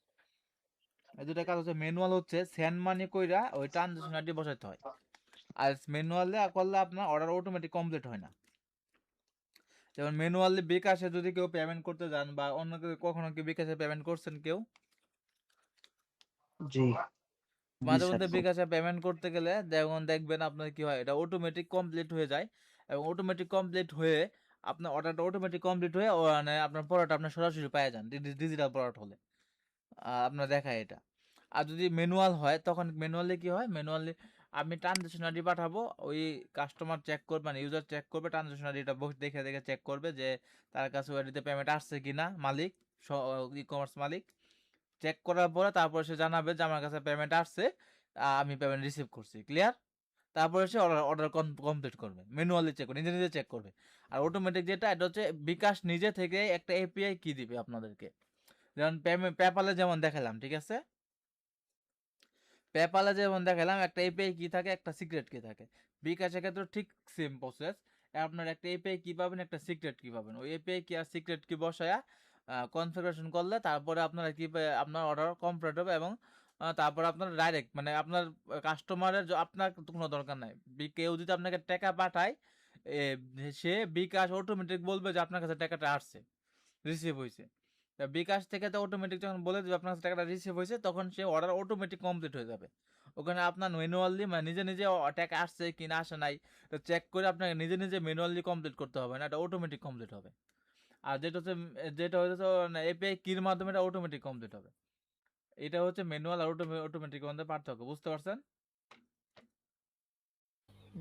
এই দুটার কাজ হচ্ছে, ম্যানুয়াল হচ্ছে সেন্ড মানি কইরা ওই ট্রানজাকশন আইডি বসাইতে হয়, আর ম্যানুয়ালে করলে আপনার অর্ডার অটোমেটিক কমপ্লিট হয় না। যেমন ম্যানুয়ালি বিকাশে যদি কেউ পেমেন্ট করতে যান, বা অন্য কেউ কখনো কি বিকাশে পেমেন্ট করছেন কেউ? জি, জি মাঝে স্যার। মধ্যে বিকাশে পেমেন্ট করতে গেলে দেখবেন আপনার কি হয়, এটা অটোমেটিক কমপ্লিট হয়ে যায়, এবং অটোমেটিক কমপ্লিট হয়ে আপনার অর্ডারটা অটোমেটিক কমপ্লিট হয়ে মানে আপনার প্রোডাক্ট আপনি সরাসরি পাওয়া যান, ডিজিটাল প্রোডাক্ট হলে আপনার দেখায় এটা। আর যদি ম্যানুয়াল হয়, তখন ম্যানুয়ালি কি হয়, ম্যানুয়ালি আমি ট্রানজাকশন আইডি পাঠাবো, ওই কাস্টমার চেক করবে, মানে ইউজার চেক করবে ট্রানজাকশন আইডিটা, দেখে দেখে চেক করবে যে তার কাছে ওই আইডিতে পেমেন্ট আসছে কিনা, মালিক ই কমার্স মালিক চেক করার পরে তারপরে সে জানাবে যে আমার কাছে পেমেন্ট আসছে, আমি পেমেন্ট রিসিভ করছি, ক্লিয়ার। তারপরে সে অর্ডার অর্ডার কমপ্লিট করবে, ম্যানুয়ালি চেক করবে, নিজে নিজে চেক করবে। আর অটোমেটিক যেটা, এটা হচ্ছে বিকাশ নিজে থেকে একটা এপিআই কি দিবে আপনাদেরকে, যেমন পেপ্যালে যেমন দেখালাম, ঠিক আছে। পেপ্যালে যেমন দেখালাম একটা এপিআই কি থাকে, একটা সিক্রেট কি থাকে, বিকাশের ক্ষেত্রে ঠিক সেম প্রসেস। আপনার একটা এপিআই কি পাবেন, একটা সিক্রেট কি পাবেন, ওই এপিআই কি আর সিক্রেট কি বসায়া কনফিগারেশন করলে তারপরে আপনারা কি আপনার অর্ডার কমপ্লিট হবে, এবং তারপরে আপনার ডাইরেক্ট মানে আপনার কাস্টমারের আপনার কোনো দরকার নাই, কেউ যদি আপনাকে টাকা পাঠায়, এ, সে বিকাশ অটোমেটিক বলবে যে আপনার কাছে টাকাটা আসছে, রিসিভ হয়েছে। তা বিকাশ থেকে তো অটোমেটিক যখন বলে দিবে আপনার কাছে টাকাটা রিসিভ হয়েছে, তখন সে অর্ডার অটোমেটিক কমপ্লিট হয়ে যাবে। ওখানে আপনার ম্যানুয়ালি মানে নিজে নিজে টাকা আসছে কি না আসে নাই তো চেক করে আপনাকে নিজে নিজে ম্যানুয়ালি কমপ্লিট করতে হবে না, এটা অটোমেটিক কমপ্লিট হবে। আর যেটা হচ্ছে যেটা হচ্ছে এপিআই কির মাধ্যমে এটা অটোমেটিক কমপ্লিট হবে। এটা হচ্ছে ম্যানুয়াল আর অটোমেটিক মধ্যে পার্থক্য, বুঝতে পারছেন?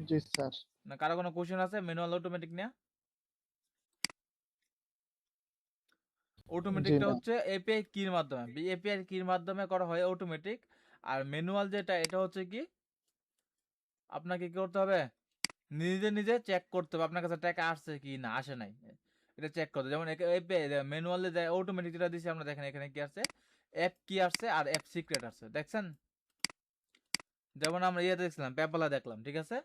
জি স্যার। না কারো কোনো কোশ্চেন আছে ম্যানুয়াল অটোমেটিক নিয়ে? জি অটোমেটিকটা না। হচ্ছে এপিআই কির মাধ্যমে, এপিআই কির মাধ্যমে করা হয় অটোমেটিক। আর ম্যানুয়াল যেটা, এটা হচ্ছে কি আপনাকে কি করতে হবে, নিজে নিজে চেক করতে হবে আপনার কাছে টাকা আসছে কি না আসে নাই, এটা চেক করতে। যেমন ম্যানুয়ালি অটোমেটিক যেটা দিছি আমরা, দেখেন এখানে কি আছে, অ্যাপ কি আসছে আর অ্যাপ সিক্রেট আসছে, দেখছেন? যেমন আমরা ইয়ে দেখছিলাম, পেপালা দেখলাম, ঠিক আছে।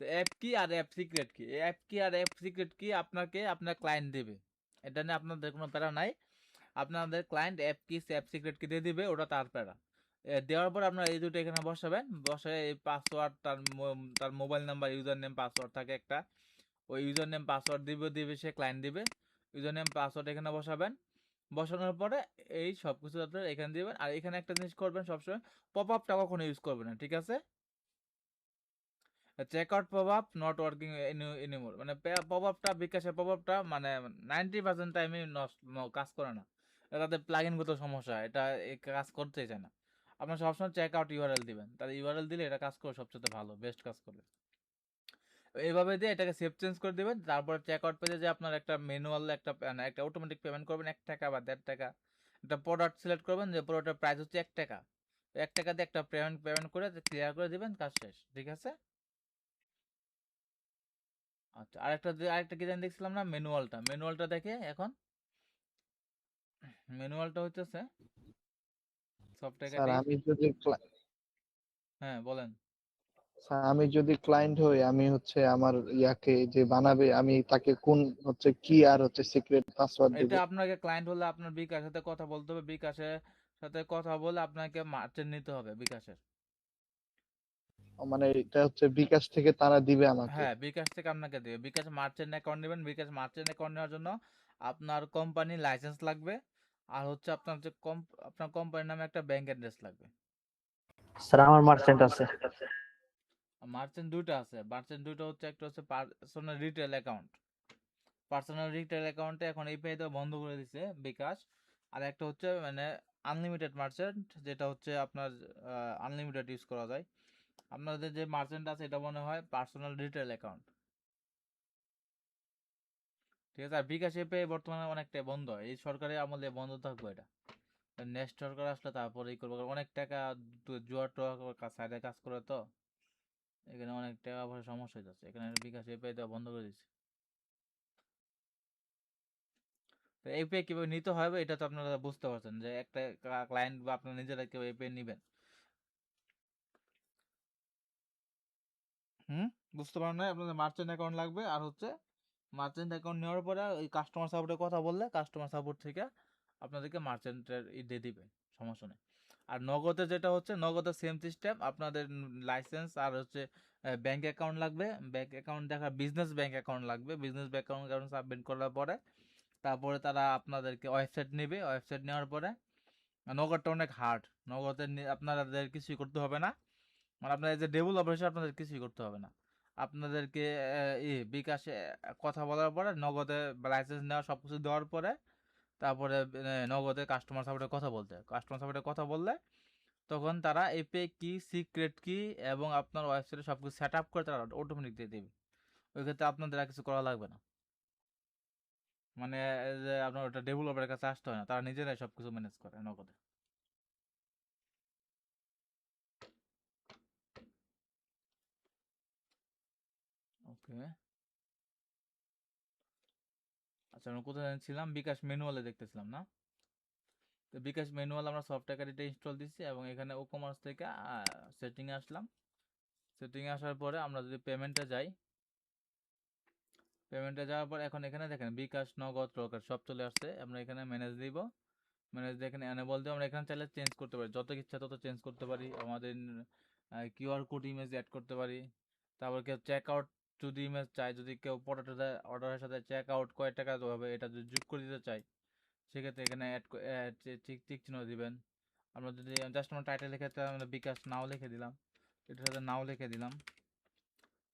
তো অ্যাপ কি আর অ্যাপ সিক্রেট কি, অ্যাপ কি আর অ্যাপ সিক্রেট কি আপনাকে আপনার ক্লায়েন্ট দেবে, এটা নিয়ে আপনাদের কোনো প্যারা নাই। আপনাদের ক্লায়েন্ট অ্যাপ কি অ্যাপ সিক্রেট কি দিয়ে দিবে, ওটা তার প্যারা। দেওয়ার পর আপনারা এই দুটো এখানে বসাবেন, বসে এই পাসওয়ার্ড, তার mobile number, user name password থাকে একটা, ওই ইউজার নেম পাসওয়ার্ড দিবে সে ক্লায়েন্ট দিবে, ইউজার নেম পাসওয়ার্ড এখানে বসাবেন। বসানোর পরে এই সব কিছু আপনারা এখানে দিবেন। আর এখানে একটা জিনিস করবেন সবসময়, পপ আপটা কখনো ইউজ করবেন না, ঠিক আছে। Check out pop up not working anymore, মানে পপ আপটা, বিকাশের পপ আপটা মানে 90% টাইমে কাজ করে না, তাদের প্লাগইন গত সমস্যা, এটা কাজ করতেই চায় না। আপনার সবসময় চেক আউট ইউআরএল দিবেন, তাহলে ইউআরএল দিলে এটা কাজ করে সবচেয়ে ভালো, বেস্ট কাজ করবে। এইভাবে দিয়ে এটাকে সেভ চেঞ্জ করে দিবেন। তারপর চেক আউট পেজে যে আপনার একটা ম্যানুয়াল একটা মানে একটা অটোমেটিক পেমেন্ট করবেন 1 টাকা বা 1.5 টাকা, একটা প্রোডাক্ট সিলেক্ট করবেন যে প্রোডাক্টের প্রাইস হচ্ছে 1 টাকা, 1 টাকা দিয়ে একটা পেমেন্ট পেমেন্ট করে ক্লিয়ার করে দিবেন, কাজ শেষ, ঠিক আছে। আচ্ছা, আরেকটা কি জানি দেখছিলাম না, ম্যানুয়ালটা দেখে এখন, ম্যানুয়ালটা হইতেছে সফটওয়্যার স্যার কাটি। আমি যদি হ্যাঁ বলেন। স্যার আমি যদি ক্লায়েন্ট হই, আমি হচ্ছে আমার ইয়াকে যে বানাবে, আমি তাকে কোন হচ্ছে কি আর হচ্ছে সিক্রেট পাসওয়ার্ড দিব? এটা আপনাকে ক্লায়েন্ট হলে আপনার বিকাশের সাথে কথা বলতে হবে, বিকাশের সাথে কথা বলে আপনাকে মার্চেন্ট নিতে হবে বিকাশের। মানে এটা হচ্ছে বিকাশ থেকে তারা দিবে আমাকে। হ্যাঁ, বিকাশ থেকে আপনাকে দেবে। বিকাশ মার্চেন্ট অ্যাকাউন্ট নেবেন। বিকাশ মার্চেন্ট অ্যাকাউন্ট নেওয়ার জন্য আপনার কোম্পানির লাইসেন্স লাগবে, আর হচ্ছে আপনার যে আপনার কোম্পানির নামে একটা ব্যাংক অ্যাড্রেস লাগবে। স্যার আমার মার্চেন্ট আছে। মার্চেন্ট দুইটা আছে। মার্চেন্ট দুইটা হচ্ছে, একটা হচ্ছে personal retail account. Personal retail অ্যাকাউন্টে এখন ইউপিআই তো বন্ধ করে দিছে বিকাশ। আর একটা হচ্ছে মানে আনলিমিটেড মার্চেন্ট, যেটা হচ্ছে আপনার আনলিমিটেড ইউজ করা যায়। আপনাদের যে মার্চেন্ট আছে এটা মনে হয় পার্সোনাল রিটেল অ্যাকাউন্ট, ঠিক আছে। আর বিকাশ ইউপিআই বর্তমানে অনেকটাই বন্ধ, এই সরকারি আমলে বন্ধ থাকবে এটা। নেক্সট সরকার আসলে তারপরে ই করবো, কারণ অনেক টাকা জুয়া টুয়া সাইডে কাজ করে তো, এখানে অনেক টাকা পয়সা সমস্যা হচ্ছে, এখানে বিকাশ ইউপিআই দেওয়া বন্ধ করে দিচ্ছে। তো এপিআই কিভাবে নিতে হবে এটা তো আপনারা বুঝতে পারছেন, যে একটা ক্লায়েন্ট বা আপনার নিজেরা কেউ এপিআই নেবেন। হুম, বুঝতে পারেন না? আপনাদের মার্চেন্ট অ্যাকাউন্ট লাগবে, আর হচ্ছে মার্চেন্ট অ্যাকাউন্ট নেওয়ার পরে ওই কাস্টমার সাপোর্টে কথা বললে কাস্টমার সাপোর্ট থেকে আপনাদেরকে মার্চেন্টের দিয়ে দিবে, সমস্যা নেই। আর নগদে যেটা হচ্ছে, নগদের সেম সিস্টেম, আপনাদের লাইসেন্স আর হচ্ছে ব্যাংক অ্যাকাউন্ট লাগবে। ব্যাংক অ্যাকাউন্ট দেখা, বিজনেস ব্যাংক অ্যাকাউন্ট লাগবে। বিজনেস ব্যাংক অ্যাকাউন্ট সাবমিট করার পরে তারপরে তারা আপনাদেরকে ওয়েবসাইট নেবে। ওয়েবসাইট নেওয়ার পরে নগদটা অনেক হার্ড। নগদে আপনাদের কিছুই করতে হবে না, মানে আপনাদের যে ডেভেলপার হিসেবে আপনাদের কিছুই করতে হবে না। আপনাদেরকে বিকাশে কথা বলার পরে, নগদে লাইসেন্স নেওয়া সব কিছু দেওয়ার পরে তারপরে নগদে কাস্টমার সাপোর্টে কথা বলতে হয়। কাস্টমার সাপোর্টে কথা বললে তখন তারা এপে কি সিক্রেট কি এবং আপনার ওয়েবসাইটে সব কিছু সেট আপ করে তারা অটোমেটিক দিয়ে দেবে। ওই ক্ষেত্রে আপনাদের আর কিছু করা লাগবে না, মানে যে আপনার ওটা ডেভেলপারের কাছে আসতে হয় না, তারা নিজেরাই সব কিছু ম্যানেজ করে নগদে। ওকে, আচ্ছা আমরা কোথায় ছিলাম? বিকাশ ম্যানুয়ালে দেখতেছিলাম না? তো বিকাশ ম্যানুয়াল আমরা সফটওয়্যার এটা ইনস্টল দিচ্ছি এবং এখানে ও কমার্স থেকে সেটিংয়ে আসলাম। সেটিংয়ে আসার পরে আমরা যদি পেমেন্টে যাই, পেমেন্টে যাওয়ার পর এখন এখানে দেখেন বিকাশ, নগদ, রকেট সব চলে আসছে। আমরা এখানে ম্যানেজ দিব। ম্যানেজ দিয়ে এখানে এনেবল দিয়ে আমরা এখানে চাইলে চেঞ্জ করতে পারি, যত ইচ্ছা তত চেঞ্জ করতে পারি। আমাদের কিউআর কোড ইমেজ অ্যাড করতে পারি। তারপর কেউ চেক আউট যদি ইমেজ চাই, যদি কেউ প্রোডাক্টের অর্ডারের সাথে চেক আউট কয় টাকা হবে এটা যদি যোগ করে দিতে চাই, সেক্ষেত্রে এখানে অ্যাড ঠিক ঠিক চিহ্ন দিবেন। আমরা যদি জাস্ট আমার টাইটেল লিখে আমরা বিকাশ নাও লিখে দিলাম, এটার সাথে নাও লিখে দিলাম।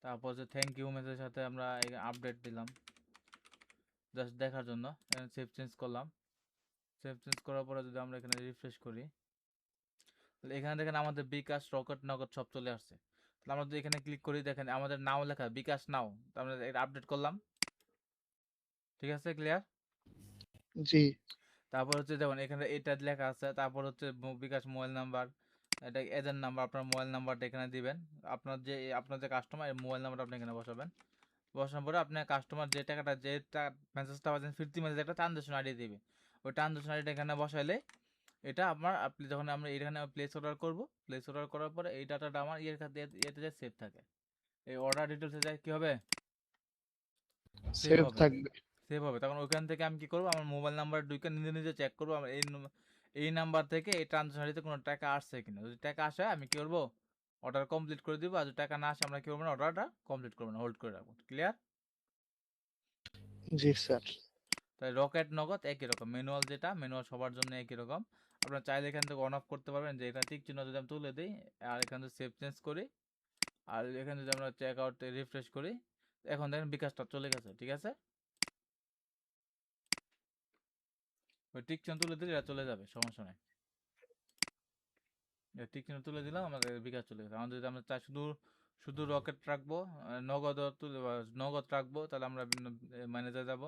তারপর যে থ্যাংক ইউ মেসেজের সাথে আমরা আপডেট দিলাম জাস্ট দেখার জন্য। সেভ চেঞ্জ করলাম। সেভ চেঞ্জ করার পরে যদি আমরা এখানে রিফ্রেশ করি, তাহলে এখানে দেখেন আমাদের বিকাশ, রকেট, নগদ সব চলে আসছে। তাহলে আমরা যদি এখানে ক্লিক করি, দেখেন আমাদের নাও লেখা বিকাশ নাও, তো আমরা এটা আপডেট করলাম। ঠিক আছে, ক্লিয়ার? জি তারপর হচ্ছে দেখুন এখানে এটা লেখা আছে। তারপর হচ্ছে বিকাশ মোবাইল নাম্বার, এটা এজেন্ট নাম্বার, আপনার মোবাইল নাম্বারটা এখানে দিবেন। আপনার যে কাস্টমার মোবাইল নাম্বারটা আপনি এখানে বসাবেন। বসানোর পরে আপনার কাস্টমার যে টাকাটা, যে মেসেজটা পাচ্ছেন ফিরতি মেসেজ, একটা ট্রানজাকশন আইডি দিবে। ওই ট্রানজাকশন আইডিটা এখানে বসাইলে এটা আপনি যখন আমরা এখানে প্লেস অর্ডার করব, প্লেস অর্ডার করার পরে এই ডাটাটা আমার ইয়েতে যায় সেভ থাকে। এই অর্ডার ডিটেলসে যায় কি হবে? সেভ সেভ হবে। থাকবে। সেভ হবে। তখন ওইখান থেকে আমি কি করবো, আমার মোবাইল নাম্বার ঢুকে নিজে নিজে চেক করবো আমার এই নাম্বার থেকে এই ট্রানজাকশনটিতে কোনো টাকা আসছে কিনা। যদি টাকা আসে আমি কি করবো, অর্ডার কমপ্লিট করে দিব। আর যদি টাকা না আসে আমরা কি করবো না, অর্ডারটা কমপ্লিট করবো না, হোল্ড করে রাখবো। ক্লিয়ার? জি স্যার। তাই রকেট, নগদ একই রকম। ম্যানুয়াল যেটা, ম্যানুয়াল সবার জন্য একই রকম। আপনারা চাইলে এখান থেকে অন অফ করতে পারবেন, যে এটা টিক চিহ্ন যদি আমি তুলে দিই আর এখান থেকে সেভ চেঞ্জ করি, আর এখানে যদি আমরা চেক আউট রিফ্রেশ করি, এখন দেখেন বিকাশটা চলে গেছে। ঠিক আছে, ওই টিক চিহ্ন তুলে দিলে এটা চলে যাবে, সমস্যা নেই। টিক চিহ্ন তুলে দিলাম, আমাদের বিকাশ চলে গেছে। আমাদের যদি আমরা চাই শুধু শুধু রকেট রাখবো, নগদ নগদ রাখবো, তাহলে আমরা ম্যানেজারে যাব।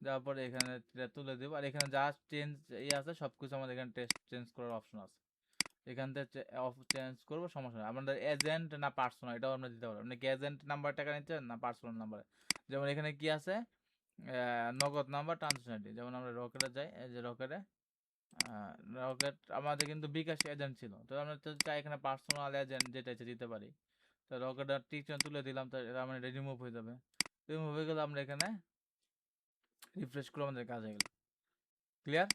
যাওয়ার পরে এখানে এটা তুলে দেবো। আর এখানে যা চেঞ্জ আছে সব কিছু আমাদের এখানে টেস্ট চেঞ্জ করার অপশন আছে। এখান থেকে অফ চেঞ্জ করবো, সমস্যা নেই। আমাদের এজেন্ট না পার্সোনাল এটাও আমরা দিতে পারবো। আপনি কি এজেন্ট নাম্বার টাকা নিচ্ছেন না পার্সোনাল নাম্বারে? যেমন এখানে কি আছে, নগদ নাম্বার, ট্রানজাকশন আইডি। যেমন আমরা রকেটে যাই, এই যে রকেটে, রকেট আমাদের কিন্তু বিকাশ এজেন্ট ছিল, তো আমরা তো চাই এখানে পার্সোনাল এজেন্ট যেটা ইচ্ছে দিতে পারি। তো রকেটের টিকচেন তুলে দিলাম, তো এটা মানে রিমুভ হয়ে যাবে। রিমুভ হয়ে গেলে আমরা এখানে রিফ্রেশ করে আমাদের কাজ হয়ে গেল। ক্লিয়ার?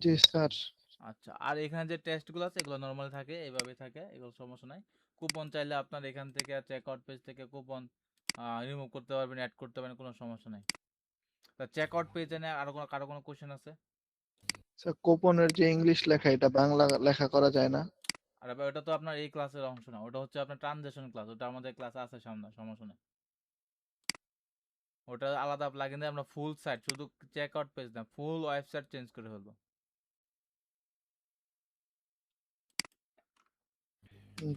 জি স্যার। আচ্ছা, আর এখানে যে টেস্টগুলো আছে এগুলো নর্মাল থাকে, এইভাবে থাকে, এগুলো সমস্যা নাই। কুপন চাইলে আপনার এখান থেকে চেক আউট পেজ থেকে কুপন রিমুভ করতে পারবেন, অ্যাড করতে পারবেন, কোনো সমস্যা নাই। তা চেক আউট পেজে নিয়ে কারো কোনো কোশ্চেন আছে? স্যার কোপনের যে ইংলিশ লেখা এটা বাংলা লেখা করা যায় না? আর ভাই ওটা তো আপনার এই ক্লাসের অংশ না, ওটা হচ্ছে আপনার ট্রানজেকশন ক্লাস, ওটা আমাদের ক্লাসে আছে সামনে, সমস্যা নেই। ওটা আলাদা প্লাগইন দিয়ে আমরা ফুল সাইট, শুধু চেক আউট পেজ না, ফুল ওয়েবসাইট চেঞ্জ করে ফেলবো।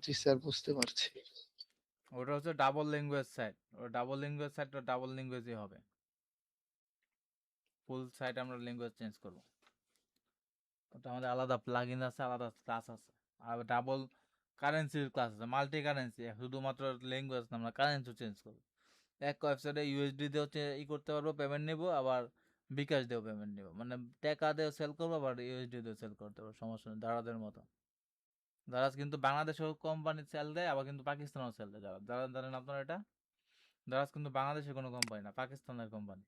জি স্যার, বুঝতে পারছি। ওটা হচ্ছে ডাবল ল্যাঙ্গুয়েজ সাইট, ওটা ডাবল ল্যাঙ্গুয়েজ সাইট, ডাবল ল্যাঙ্গুয়েজই হবে। ফুল সাইট আমরা ল্যাঙ্গুয়েজ চেঞ্জ করবো, ওটা আমাদের আলাদা প্লাগইন আছে, আলাদা ক্লাস আছে। আর ডাবল কারেন্সির ক্লাস আছে, মাল্টি কারেন্সি, শুধুমাত্র ল্যাঙ্গুয়েজ না, আমরা কারেন্সিও চেঞ্জ করবো। এক ওয়েবসাইটে ইউএসডি দিয়ে হচ্ছে ই করতে পারবো, পেমেন্ট নেব, আবার বিকাশ দিয়েও পেমেন্ট নেব, মানে টাকা দিয়েও সেল করবো, আবার ইউএসডি দিয়েও সেল করতে পারবো, সমস্যা নেই, দারাজের মতো। দারাজ কিন্তু বাংলাদেশেও কোম্পানি সেল দেয়, আবার কিন্তু পাকিস্তানেও সেল দেয়। যারা যারা জানেন আপনারা এটা, দারাজ কিন্তু বাংলাদেশের কোনো কোম্পানি না, পাকিস্তানের কোম্পানি।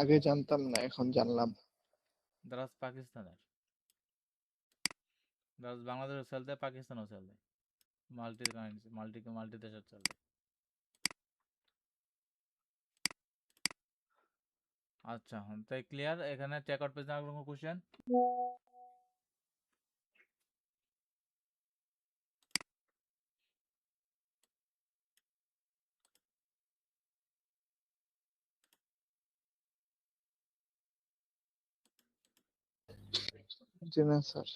আগে জানতাম না, এখন জানলাম। দারাজ পাকিস্তানের, দারাজ বাংলাদেশেও সেল দেয়, পাকিস্তানেও সেল দেয়, মাল্টি কারেন্সি, মাল্টি দেশের সেল দেয়। আচ্ছা, তাই ক্লিয়ার। এখানে চেক আউট পেজ না কোনো কোশ্চেন? জি না স্যার।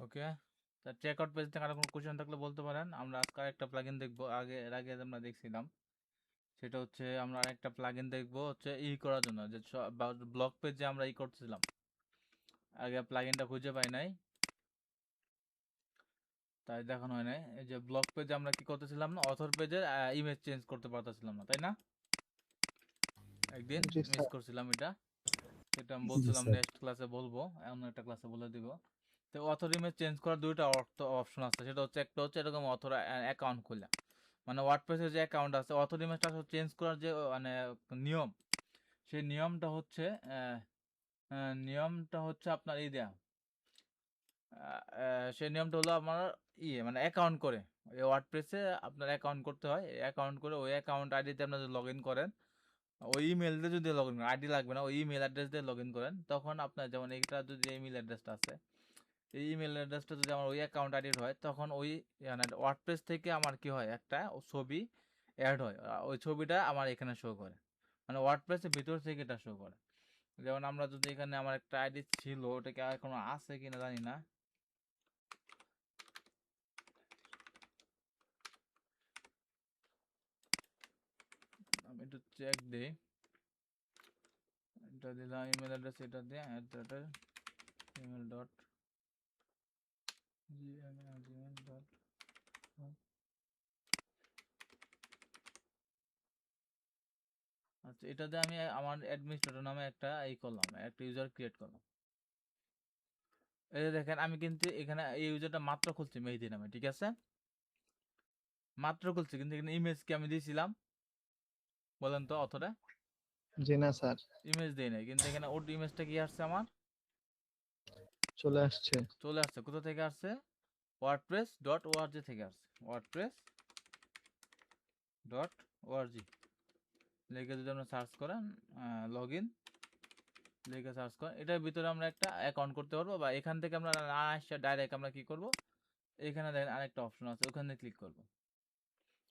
ওকে, তা চেক আউট পেজ থেকে আর কোনো কোশ্চেন থাকলে বলতে পারেন। আমরা আজকে আরেকটা প্লাগইন দেখবো, এর আগে আমরা দেখছিলাম, সেটা হচ্ছে আমরা আরেকটা প্লাগইন দেখবো হচ্ছে ই করার জন্য, যে ব্লগ পেজে আমরা ই করতেছিলাম, আগে প্লাগইনটা খুঁজে পাই নাই, তাই দেখানো হয় নাই। এই যে ব্লগ পেজে আমরা কি করতেছিলাম না, অথর পেজের ইমেজ চেঞ্জ করতে পারতেছিলাম না, তাই না? একদিন জি মিস স্যার। করছিলাম এটা, সেটা আমি জি বলছিলাম স্যার। নেক্সট ক্লাসে বলবো, এমন একটা ক্লাসে বলে দিব। তো অথর ইমেজ চেঞ্জ করার দুইটা অপশন আছে, সেটা হচ্ছে একটা হচ্ছে এরকম অথর অ্যাকাউন্ট খোলা, মানে ওয়ার্ডপ্রেসের যে অ্যাকাউন্ট আছে, অথর ইমেজটা চেঞ্জ করার যে মানে নিয়ম, সেই নিয়মটা হচ্ছে আপনার এই দেয়া, সেই নিয়মটা হলো আমার মানে অ্যাকাউন্ট করে, এই ওয়ার্ডপ্রেসে আপনার অ্যাকাউন্ট করতে হয়, অ্যাকাউন্ট করে ওই অ্যাকাউন্ট আইডিতে আপনার লগ ইন করেন, ওই ইমেল দিয়ে যদি লগ ইন করেন, আইডি লাগবে না, ওই ইমেল অ্যাড্রেস দিয়ে লগ ইন করেন, তখন আপনার যেমন এইটা যদি ইমেল অ্যাড্রেসটা আছে, এই ইমেল অ্যাড্রেসটা যদি আমার ওই অ্যাকাউন্ট আইডির হয়, তখন ওই মানে ওয়ার্ডপ্রেস থেকে আমার কি হয়, একটা ছবি অ্যাড হয়, ওই ছবিটা আমার এখানে শো করে, মানে ওয়ার্ডপ্রেসের ভিতর থেকে এটা শো করে। যেমন আমরা যদি এখানে আমার একটা আইডি ছিল, ওটাকে এখনো আছে কিনা জানি না, আমি একটু চেক দিই, এটা দিলাম ইমেল অ্যাড্রেস, এটা দিয়ে ইমেল ডট জিমেল ডট, আচ্ছা, এটা দিয়ে আমি আমার অ্যাডমিনিস্ট্রেটর নামে একটা করলাম, একটা ইউজার ক্রিয়েট করলাম। এই যে দেখেন, আমি কিন্তু এখানে এই ইউজারটা মাত্র খুলছি মেহেদি নামে, ঠিক আছে, মাত্র খুলছি, কিন্তু এখানে ইমেজ কি আমি দিয়েছিলাম, বলেন তো অথরে জি না স্যার, ইমেজ দেই নাই, কিন্তু এখানে ওর ইমেজটা কি আসছে আমার, চলে আসছে। চলে আসছে। কোথা থেকে আসছে? wordpress.org থেকে আসছে। wordpress.org লিখে যদি আমরা সার্চ করেন, লগ ইন লিখে সার্চ করেন, এটার ভিতরে আমরা একটা অ্যাকাউন্ট করতে পারবো, বা এখান থেকে আমরা না আসছে ডাইরেক্ট আমরা কি করব, এখানে দেখেন আরেকটা অপশন আছে, ওখানে ক্লিক করব।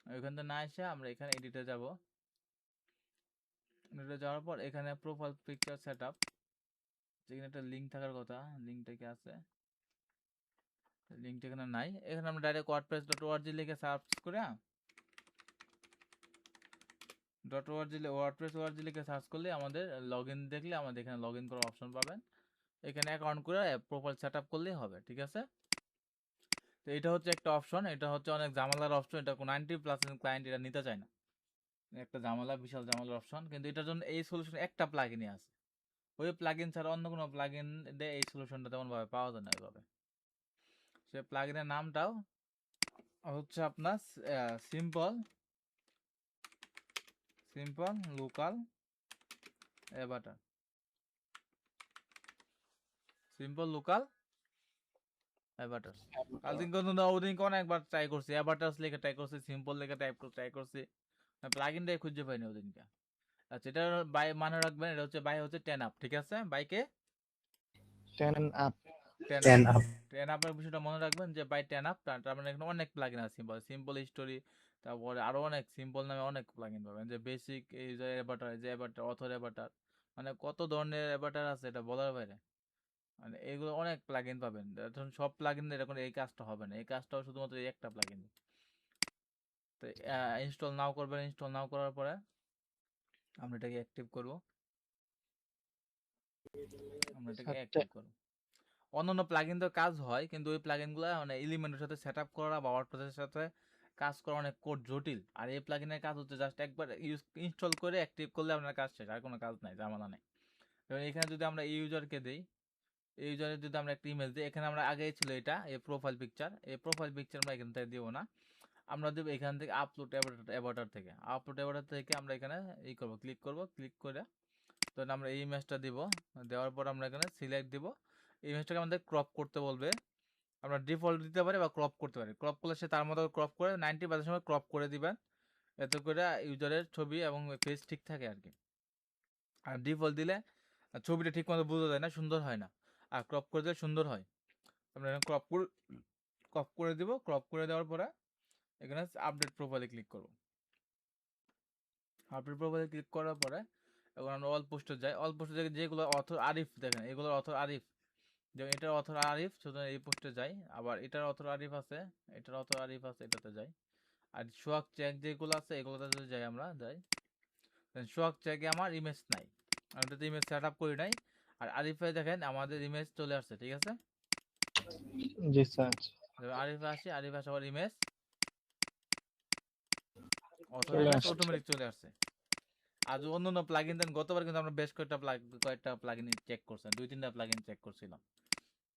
ওইখান থেকে না এসে আমরা এখানে এডিটে যাব। এডিটে যাওয়ার পর এখানে প্রোফাইল পিকচার সেট আপ, যেখানে একটা লিঙ্ক থাকার কথা, লিঙ্কটা কি আছে, লিঙ্কটা এখানে নাই। এখানে আমরা ডাইরেক্ট wordpress.org লিখে সার্চ করে wordpress.org লিখে সার্চ করলে আমাদের লগ ইন, দেখলে আমাদের এখানে লগ ইন করার অপশন পাবেন। এখানে অ্যাকাউন্ট করে প্রোফাইল সেট আপ করলেই হবে, ঠিক আছে। তো এটা হচ্ছে একটা অপশন, এটা হচ্ছে অনেক ঝামেলার অপশন, এটা 90% ক্লায়েন্ট এটা নিতে চায় না, একটা ঝামেলা, বিশাল ঝামেলার অপশন। কিন্তু এটার জন্য এই সলিউশন একটা প্লাগইনই আছে, ওই প্লাগইন ছাড়া অন্য কোনো প্লাগইন দিয়ে এই সলিউশনটা তেমন ভাবে পাওয়া যায় না এভাবে। সে প্লাগইনের নামটাও হচ্ছে আপনার simple local avatar, simple local avatar. কালদিন কিন্তু ওদিন অনেকবার ট্রাই করছি, অ্যাভাটার্স লিখে ট্রাই করছি, সিম্পল লিখে ট্রাই করছি, প্লাগইনটাই খুঁজে পাইনি ওদিনকে। আচ্ছা, এটা বাই মানে রাখবেন, এটা হচ্ছে বাই হচ্ছে 10 আপ, ঠিক আছে, বাইকে 10 আপ। 10 আপ। 10 up 10 আপের বিষয়টা মনে রাখবেন যে বাই 10 আপ, তার মানে এখানে অনেক প্লাগইন আছে, সিম্পল স্টোরি, তারপরে আরো অনেক সিম্পল নামে অনেক প্লাগইন পাবেন, যে বেসিক এই যে অ্যাভাটার, যে অ্যাভাটার, অথর অ্যাভাটার, মানে কত ধরনের অ্যাভাটার আছে এটা বলার বাইরে। মানে এগুলো অনেক প্লাগইন পাবেন, এখন সব প্লাগইন এরকম এই কাজটা হবে না, এই কাজটাও শুধুমাত্র এই একটা প্লাগইন। তো ইনস্টল নাও করবেন, ইনস্টল নাও করার পরে আমরা এটাকে অ্যাক্টিভ করব, আমরা এটাকে স্যার, অ্যাক্টিভ করব। অন্যান্য প্লাগইন তো কাজ হয়, কিন্তু ওই প্লাগইনগুলো মানে এলিমেন্টের সাথে সেটআপ করা বা ওয়ার্ডপ্রেসের সাথে কাজ করা অনেক কোড জটিল, আর এই প্লাগইনের কাজ হচ্ছে জাস্ট একবার ইনস্টল করে অ্যাক্টিভ করলে আপনার কাজ শেষ, আর কোনো কাজ নাই, ঝামেলা নাই। এবং এখানে যদি আমরা ইউজারকে দেই, এই ইউজারের যদি আমরা একটা ইমেজ দিই, এখানে আমরা আগেই ছিল এটা এই প্রোফাইল পিকচার, এই প্রোফাইল পিকচার আমরা এখান থেকে দিব না, আমরা দেবো এখান থেকে আপলোড অ্যাভাটার থেকে, আপলোড অ্যাভাটার থেকে আমরা এখানে ই করব, ক্লিক করব, ক্লিক করে তো আমরা এই ইমেজটা দিব, দেওয়ার পর আমরা এখানে সিলেক্ট দিব। এই ইমেজটাকে আমাদের ক্রপ করতে বলবে, আমরা ডিফল্ট দিতে পারি বা ক্রপ করতে পারি, ক্রপ করলে সে তার মতো ক্রপ করে 90% সময় ক্রপ করে দিবেন, এতে করে ইউজারের ছবি এবং ফেস ঠিক থাকে আর কি। আর ডিফল্ট দিলে ছবিটা ঠিক মতো বোঝা যায় না, সুন্দর হয় না, আর ক্রপ করে দিলে সুন্দর হয়। আমরা ক্রপ করে দিব, ক্রপ করে দেওয়ার পরে এখানে আপডেট প্রোফাইলে ক্লিক করব। আপডেট প্রোফাইলে ক্লিক করার পরে এখন আমরা অল পোস্টে যাই, অল পোস্টে যেগুলো অথর আরিফ, দেখেন এগুলোর অথর আরিফ, যেমন এটার অথর আরিফ, সুতরাং এই পোস্টে যাই। আবার এটার অথর আরিফ আছে, এটার অথর আরিফ আছে, এটাতে যাই। আর সোয়াক চেক যেগুলো আছে এগুলোতে যদি যাই, আমরা যাই, সোয়াক চেকে আমার ইমেজ নাই, আমি এটাতে ইমেজ সেট আপ করি নাই। আর আরিফে দেখেন আমাদের ইমেজ চলে আসছে, ঠিক আছে। জি স্যার, আরিফে আসি, আরিফে আসার ইমেজ, অথর চলে ইমেজ আসছে। অটোমেটিক চলে আসছে। আর অন্য অন্য প্লাগইন দেন, গতবার কিন্তু আমরা বেশ কয়েকটা প্লাগইন চেক করছিলাম, 2-3টা প্লাগইন চেক করছিলাম।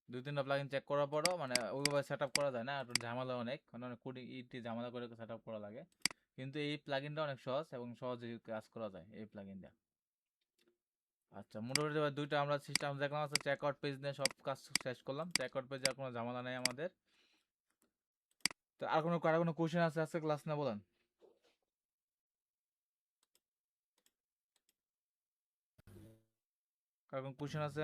2-3টা প্লাগইন চেক করার পরও মানে ওইভাবে সেট আপ করা যায় না, একটু ঝামেলা অনেক, মানে অনেক কোডিং ঝামেলা করে সেট আপ করা লাগে। কিন্তু এই প্লাগইনটা অনেক সহজ এবং সহজে কাজ করা যায় এই প্লাগইন দিয়ে। আচ্ছা, মোটামুটি এবার দুইটা আমরা সিস্টেম দেখলাম, আছে চেক আউট পেজ নিয়ে সব কাজ শেষ করলাম, চেক আউট পেজে আর কোনো ঝামেলা নেই আমাদের। তো আর কোনো কোশ্চেন আছে আজকে ক্লাস না, বলেন। কার কোনো কোশ্চেন আছে?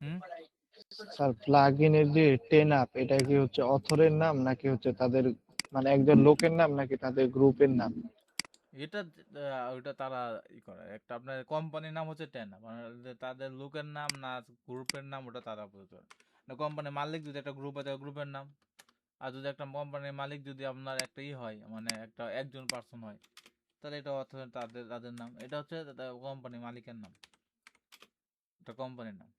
হুম। স্যার, প্লাগইনের যে 10 আপ, এটা কি হচ্ছে অথরের নাম নাকি হচ্ছে তাদের মানে একজন লোকের নাম নাকি তাদের গ্রুপের নাম? এটা ওইটা তারা ই করে, একটা আপনার কোম্পানির নাম হচ্ছে টেন, মানে যে তাদের লোকের নাম না গ্রুপের নাম, ওটা তারা বলতে পারে। কোম্পানির মালিক যদি একটা গ্রুপ আছে, গ্রুপের নাম। আর যদি একটা কোম্পানির মালিক যদি আপনার একটা হয়, মানে একটা একজন পার্সন হয়, তাহলে এটা অর্থ তাদের তাদের নাম, এটা হচ্ছে কোম্পানির মালিকের নাম, এটা কোম্পানির নাম।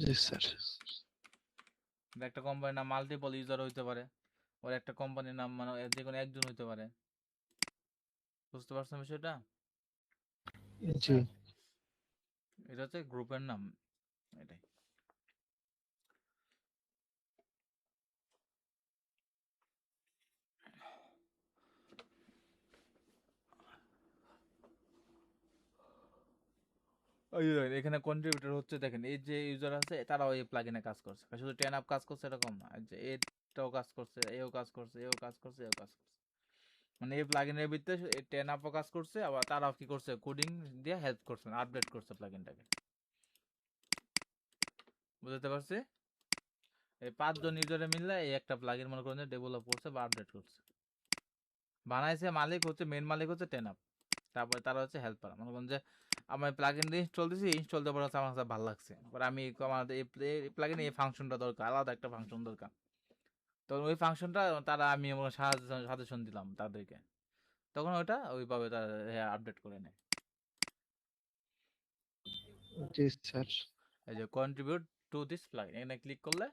জি স্যার। একটা কোম্পানির নাম মাল্টিপল ইউজার হইতে পারে, ওর একটা কোম্পানির নাম মানে যে কোনো একজন হইতে পারে। বুঝতে পারছেন বিষয়টা? জি। এটা হচ্ছে গ্রুপের নাম, এটাই। ওই যে দেখেন, এখানে কন্ট্রিবিউটর হচ্ছে, দেখেন এই যে ইউজার আছে তারাও এই প্লাগইনে কাজ করছে, শুধু টেন আপ কাজ করছে এরকম না, এই যে এটাও কাজ করছে, এও কাজ করছে, এও কাজ করছে, এও কাজ করছে, মানে এই প্লাগইনের ভিতরে টেন আপও কাজ করছে, আবার তারাও কি করছে, কোডিং দিয়ে হেল্প করছে, আপডেট করছে প্লাগইনটাকে। বুঝতে পারছি? এই 5 জন ইউজারে মিললে এই একটা প্লাগইন মনে করেন ডেভেলপ করছে বা আপডেট করছে। বানাইছে মালিক হচ্ছে, মেন মালিক হচ্ছে টেন আপ, তারপরে তারা হচ্ছে হেল্পার। মনে করেন যে আমি প্লাগইন দিয়ে ইনস্টল দিছি, ইনস্টল দেওয়ার পর হচ্ছে আমার কাছে ভালো লাগছে, পরে আমি আমার এই প্লাগইনে এই ফাংশনটা দরকার, আলাদা একটা ফাংশন দরকার, তো ওই ফাংশনটা তারা আমি সাজেশন দিলাম তাদেরকে, তখন ওটা ওইভাবে তারা আপডেট করে নেয়। জি স্যার। এই যে কন্ট্রিবিউট টু দিস প্লাগইন, এখানে ক্লিক করলে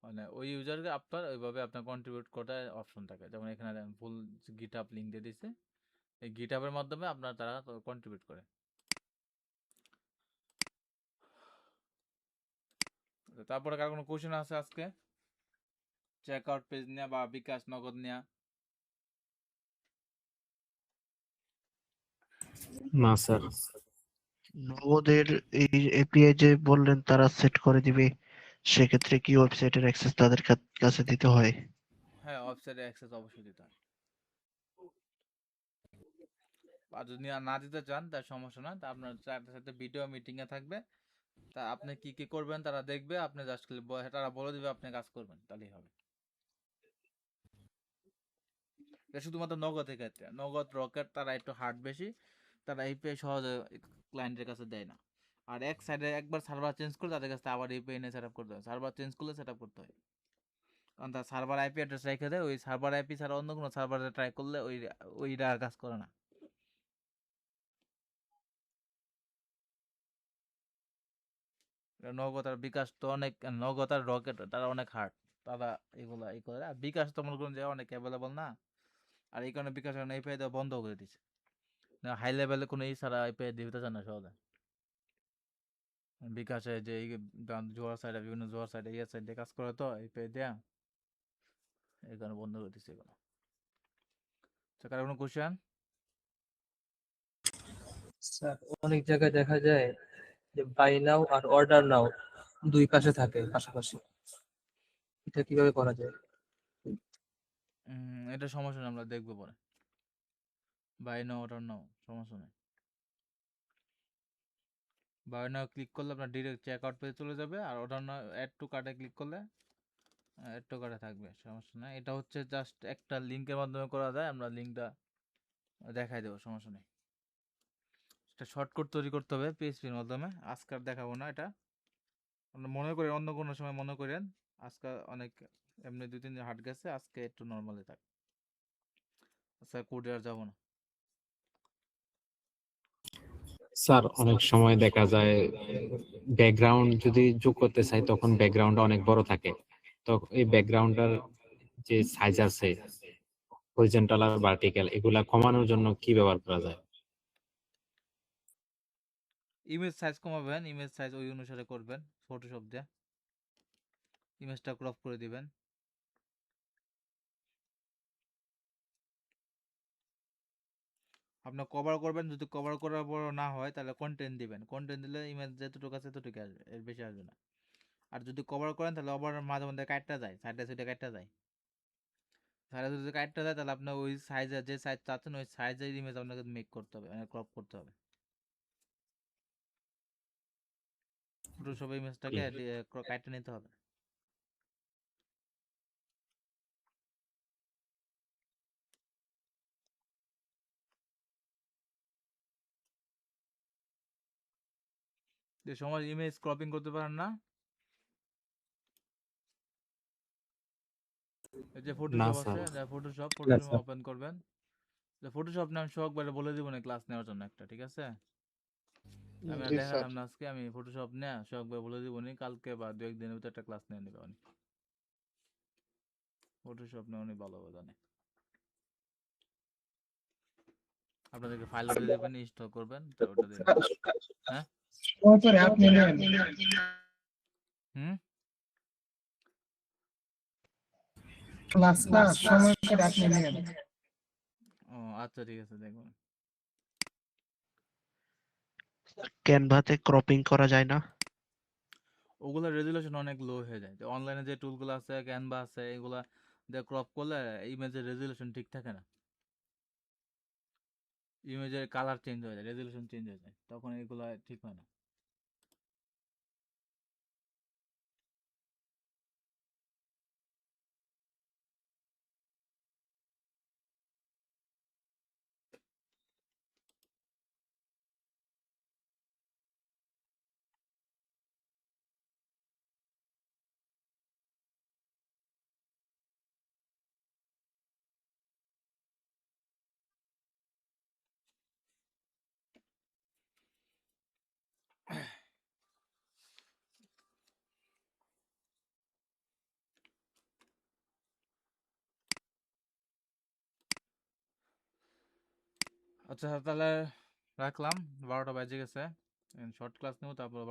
মানে ওই ইউজারকে আপনার ওইভাবে আপনার কন্ট্রিবিউট করার অপশন থাকে, যেমন এখানে ফুল গিটহাব লিঙ্ক দিয়ে দিচ্ছে, এই গিটহাবের মাধ্যমে আপনার তারা কন্ট্রিবিউট করে। তারপরে কার কোনো কোশ্চেন আছে আজকে চেক আউট পেজ নেওয়া বা বিকাশ নগদ নেওয়া? না স্যার। নগদের এই এপিআই যে বললেন তারা সেট করে দিবে, সেক্ষেত্রে কি ওয়েবসাইটের অ্যাক্সেস তাদের কাছে দিতে হয়? হ্যাঁ, ওয়েবসাইটে অ্যাক্সেস অবশ্যই দিতে হয়, আর যদি না দিতে চান তার সমস্যা না, তা আপনার সাথে সাথে ভিডিও মিটিংয়ে থাকবে, তা আপনি কি কি করবেন তারা দেখবে, আপনি জাস্ট তারা বলে দিবে, আপনি কাজ করবেন, তাহলেই হবে। এটা শুধুমাত্র নগদের ক্ষেত্রে, নগদ রকেট তারা একটু হার্ড বেশি, তারা এপিআই সহজে ক্লায়েন্টের কাছে দেয় না, আর এক সাইডে একবার সার্ভার চেঞ্জ করলে তাদের কাছে আবার এপিআই নিয়ে সেট আপ করতে হয়, সার্ভার চেঞ্জ করলে সেট আপ করতে হয়, কারণ তার সার্ভার আইপি অ্যাড্রেস রেখে দেয়, ওই সার্ভার আইপি ছাড়া অন্য কোনো সার্ভারে ট্রাই করলে ওইটা কাজ করে না। নগদ আর বিকাশ তো অনেক, নগদ আর রকেট তারা অনেক হার্ড, তারা এগুলা এই করে, আর বিকাশ তো মনে করুন যে অনেক অ্যাভেলেবল না, আর এই কারণে বিকাশ এখন এপিআই দেওয়া বন্ধ করে দিচ্ছে, হাই লেভেলে কোনো এই ছাড়া এপিআই দিতে চান না সহজে। বিকাশে যে এই জোয়ার সাইডে, বিভিন্ন জোয়ার সাইডে ইয়ে সাইডে কাজ করে তো এপিআই দেয়া, এই কারণে বন্ধ করে দিচ্ছে এগুলো। কার কোনো কোশ্চেন? স্যার অনেক জায়গায় দেখা যায় যে বাই নাও আর অর্ডার নাও দুই পাশে থাকে পাশাপাশি, এটা কিভাবে করা যায়? এটা সমস্যা নেই, আমরা দেখবো পরে, বাই নাও অর্ডার নাও সমস্যা নেই। বাই নাও ক্লিক করলে আপনার ডিরেক্ট চেক আউট পেজে চলে যাবে, আর অর্ডার নাও অ্যাড টু কার্টে ক্লিক করলে অ্যাড টু কার্টে থাকবে, সমস্যা নেই। এটা হচ্ছে জাস্ট একটা লিঙ্কের মাধ্যমে করা যায়, আমরা লিঙ্কটা দেখাই দেবো, সমস্যা নেই। এটা শর্টকাট তৈরি করতে হবে পিএইচপির মাধ্যমে, আজকে আর দেখাবো না এটা, আপনি মনে করেন অন্য কোনো সময় মনে করেন, আজকে অনেক এমনি 2-3 দিন হাট গেছে, আজকে একটু নর্মালি থাক, আচ্ছা কোডে আর যাবো না। স্যার অনেক সময় দেখা যায় ব্যাকগ্রাউন্ড যদি যোগ করতে চাই তখন ব্যাকগ্রাউন্ড অনেক বড় থাকে, তো এই ব্যাকগ্রাউন্ডের যে সাইজ আছে হরিজন্টাল আর ভার্টিক্যাল এগুলা কমানোর জন্য কি ব্যবহার করা যায়? ইমেজ সাইজ কমাবেন, ইমেজ সাইজ ওই অনুসারে করবেন, ফটোশপ দিয়ে ইমেজটা ক্রপ করে দিবেন। আপনার কভার করবেন, যদি কভার করার পর না হয় তাহলে কন্টেন্ট দিবেন, কন্টেন্ট দিলে ইমেজ যেতটুকু আছে ততটুকু আসবে, এর বেশি আসবে না। আর যদি কভার করেন তাহলে আবার মাঝে মধ্যে কাটটা যায়, সাইডে সাইডে কাটটা যায়, সাইডে যদি কাটটা যায় তাহলে আপনার ওই সাইজে যে সাইজ চাচ্ছেন ওই সাইজের ইমেজ আপনাকে মেক করতে হবে, মানে ক্রপ করতে হবে, ফটোশপ ইমেজটাকে কাটতে নিতে হবে। যে সময় ইমেজ ক্রপিং করতে পারেন না, এই যে না ফটোশপ স্যার। আছে, ফটোশপ না ফটোশপ স্যার। ওপেন করবেন, যে ফটোশপ নাম সব একবারে বলে দিব না ক্লাস নেওয়ার জন্য একটা, ঠিক আছে? আমি আর জি স্যার। দেখালাম না আজকে, আমি ফটোশপ নেয়া সব একবার বলে দিব নি, কালকে বা 2-1 দিনের ভিতরে একটা ক্লাস নিয়ে নেবে উনি, ফটোশপ নিয়ে উনি ভালো জানে। আপনাদেরকে ফাইল দিয়ে দেবেন, ইনস্টল করবেন, তো ওটা দিয়ে নেবেন। হ্যাঁ হুম ক্লাস না সময় করে আপনি নেন। ও আচ্ছা ঠিক আছে, দেখুন। ক্যানভাতে ক্রপিং করা যায় না? ওগুলোর রেজুলেশন অনেক লো হয়ে যায়। অনলাইনে যে টুলগুলো আছে, ক্যানভা আছে, এগুলা দিয়ে ক্রপ করলে ইমেজের রেজুলেশন ঠিক থাকে না। ইমেজের কালার চেঞ্জ হয়ে যায়, রেজুলেশন চেঞ্জ হয়ে যায়, তখন এগুলা ঠিক হয় না। আচ্ছা তাহলে রাখলাম, 12টা বাজে গেছে। শর্ট ক্লাস নেব, তারপর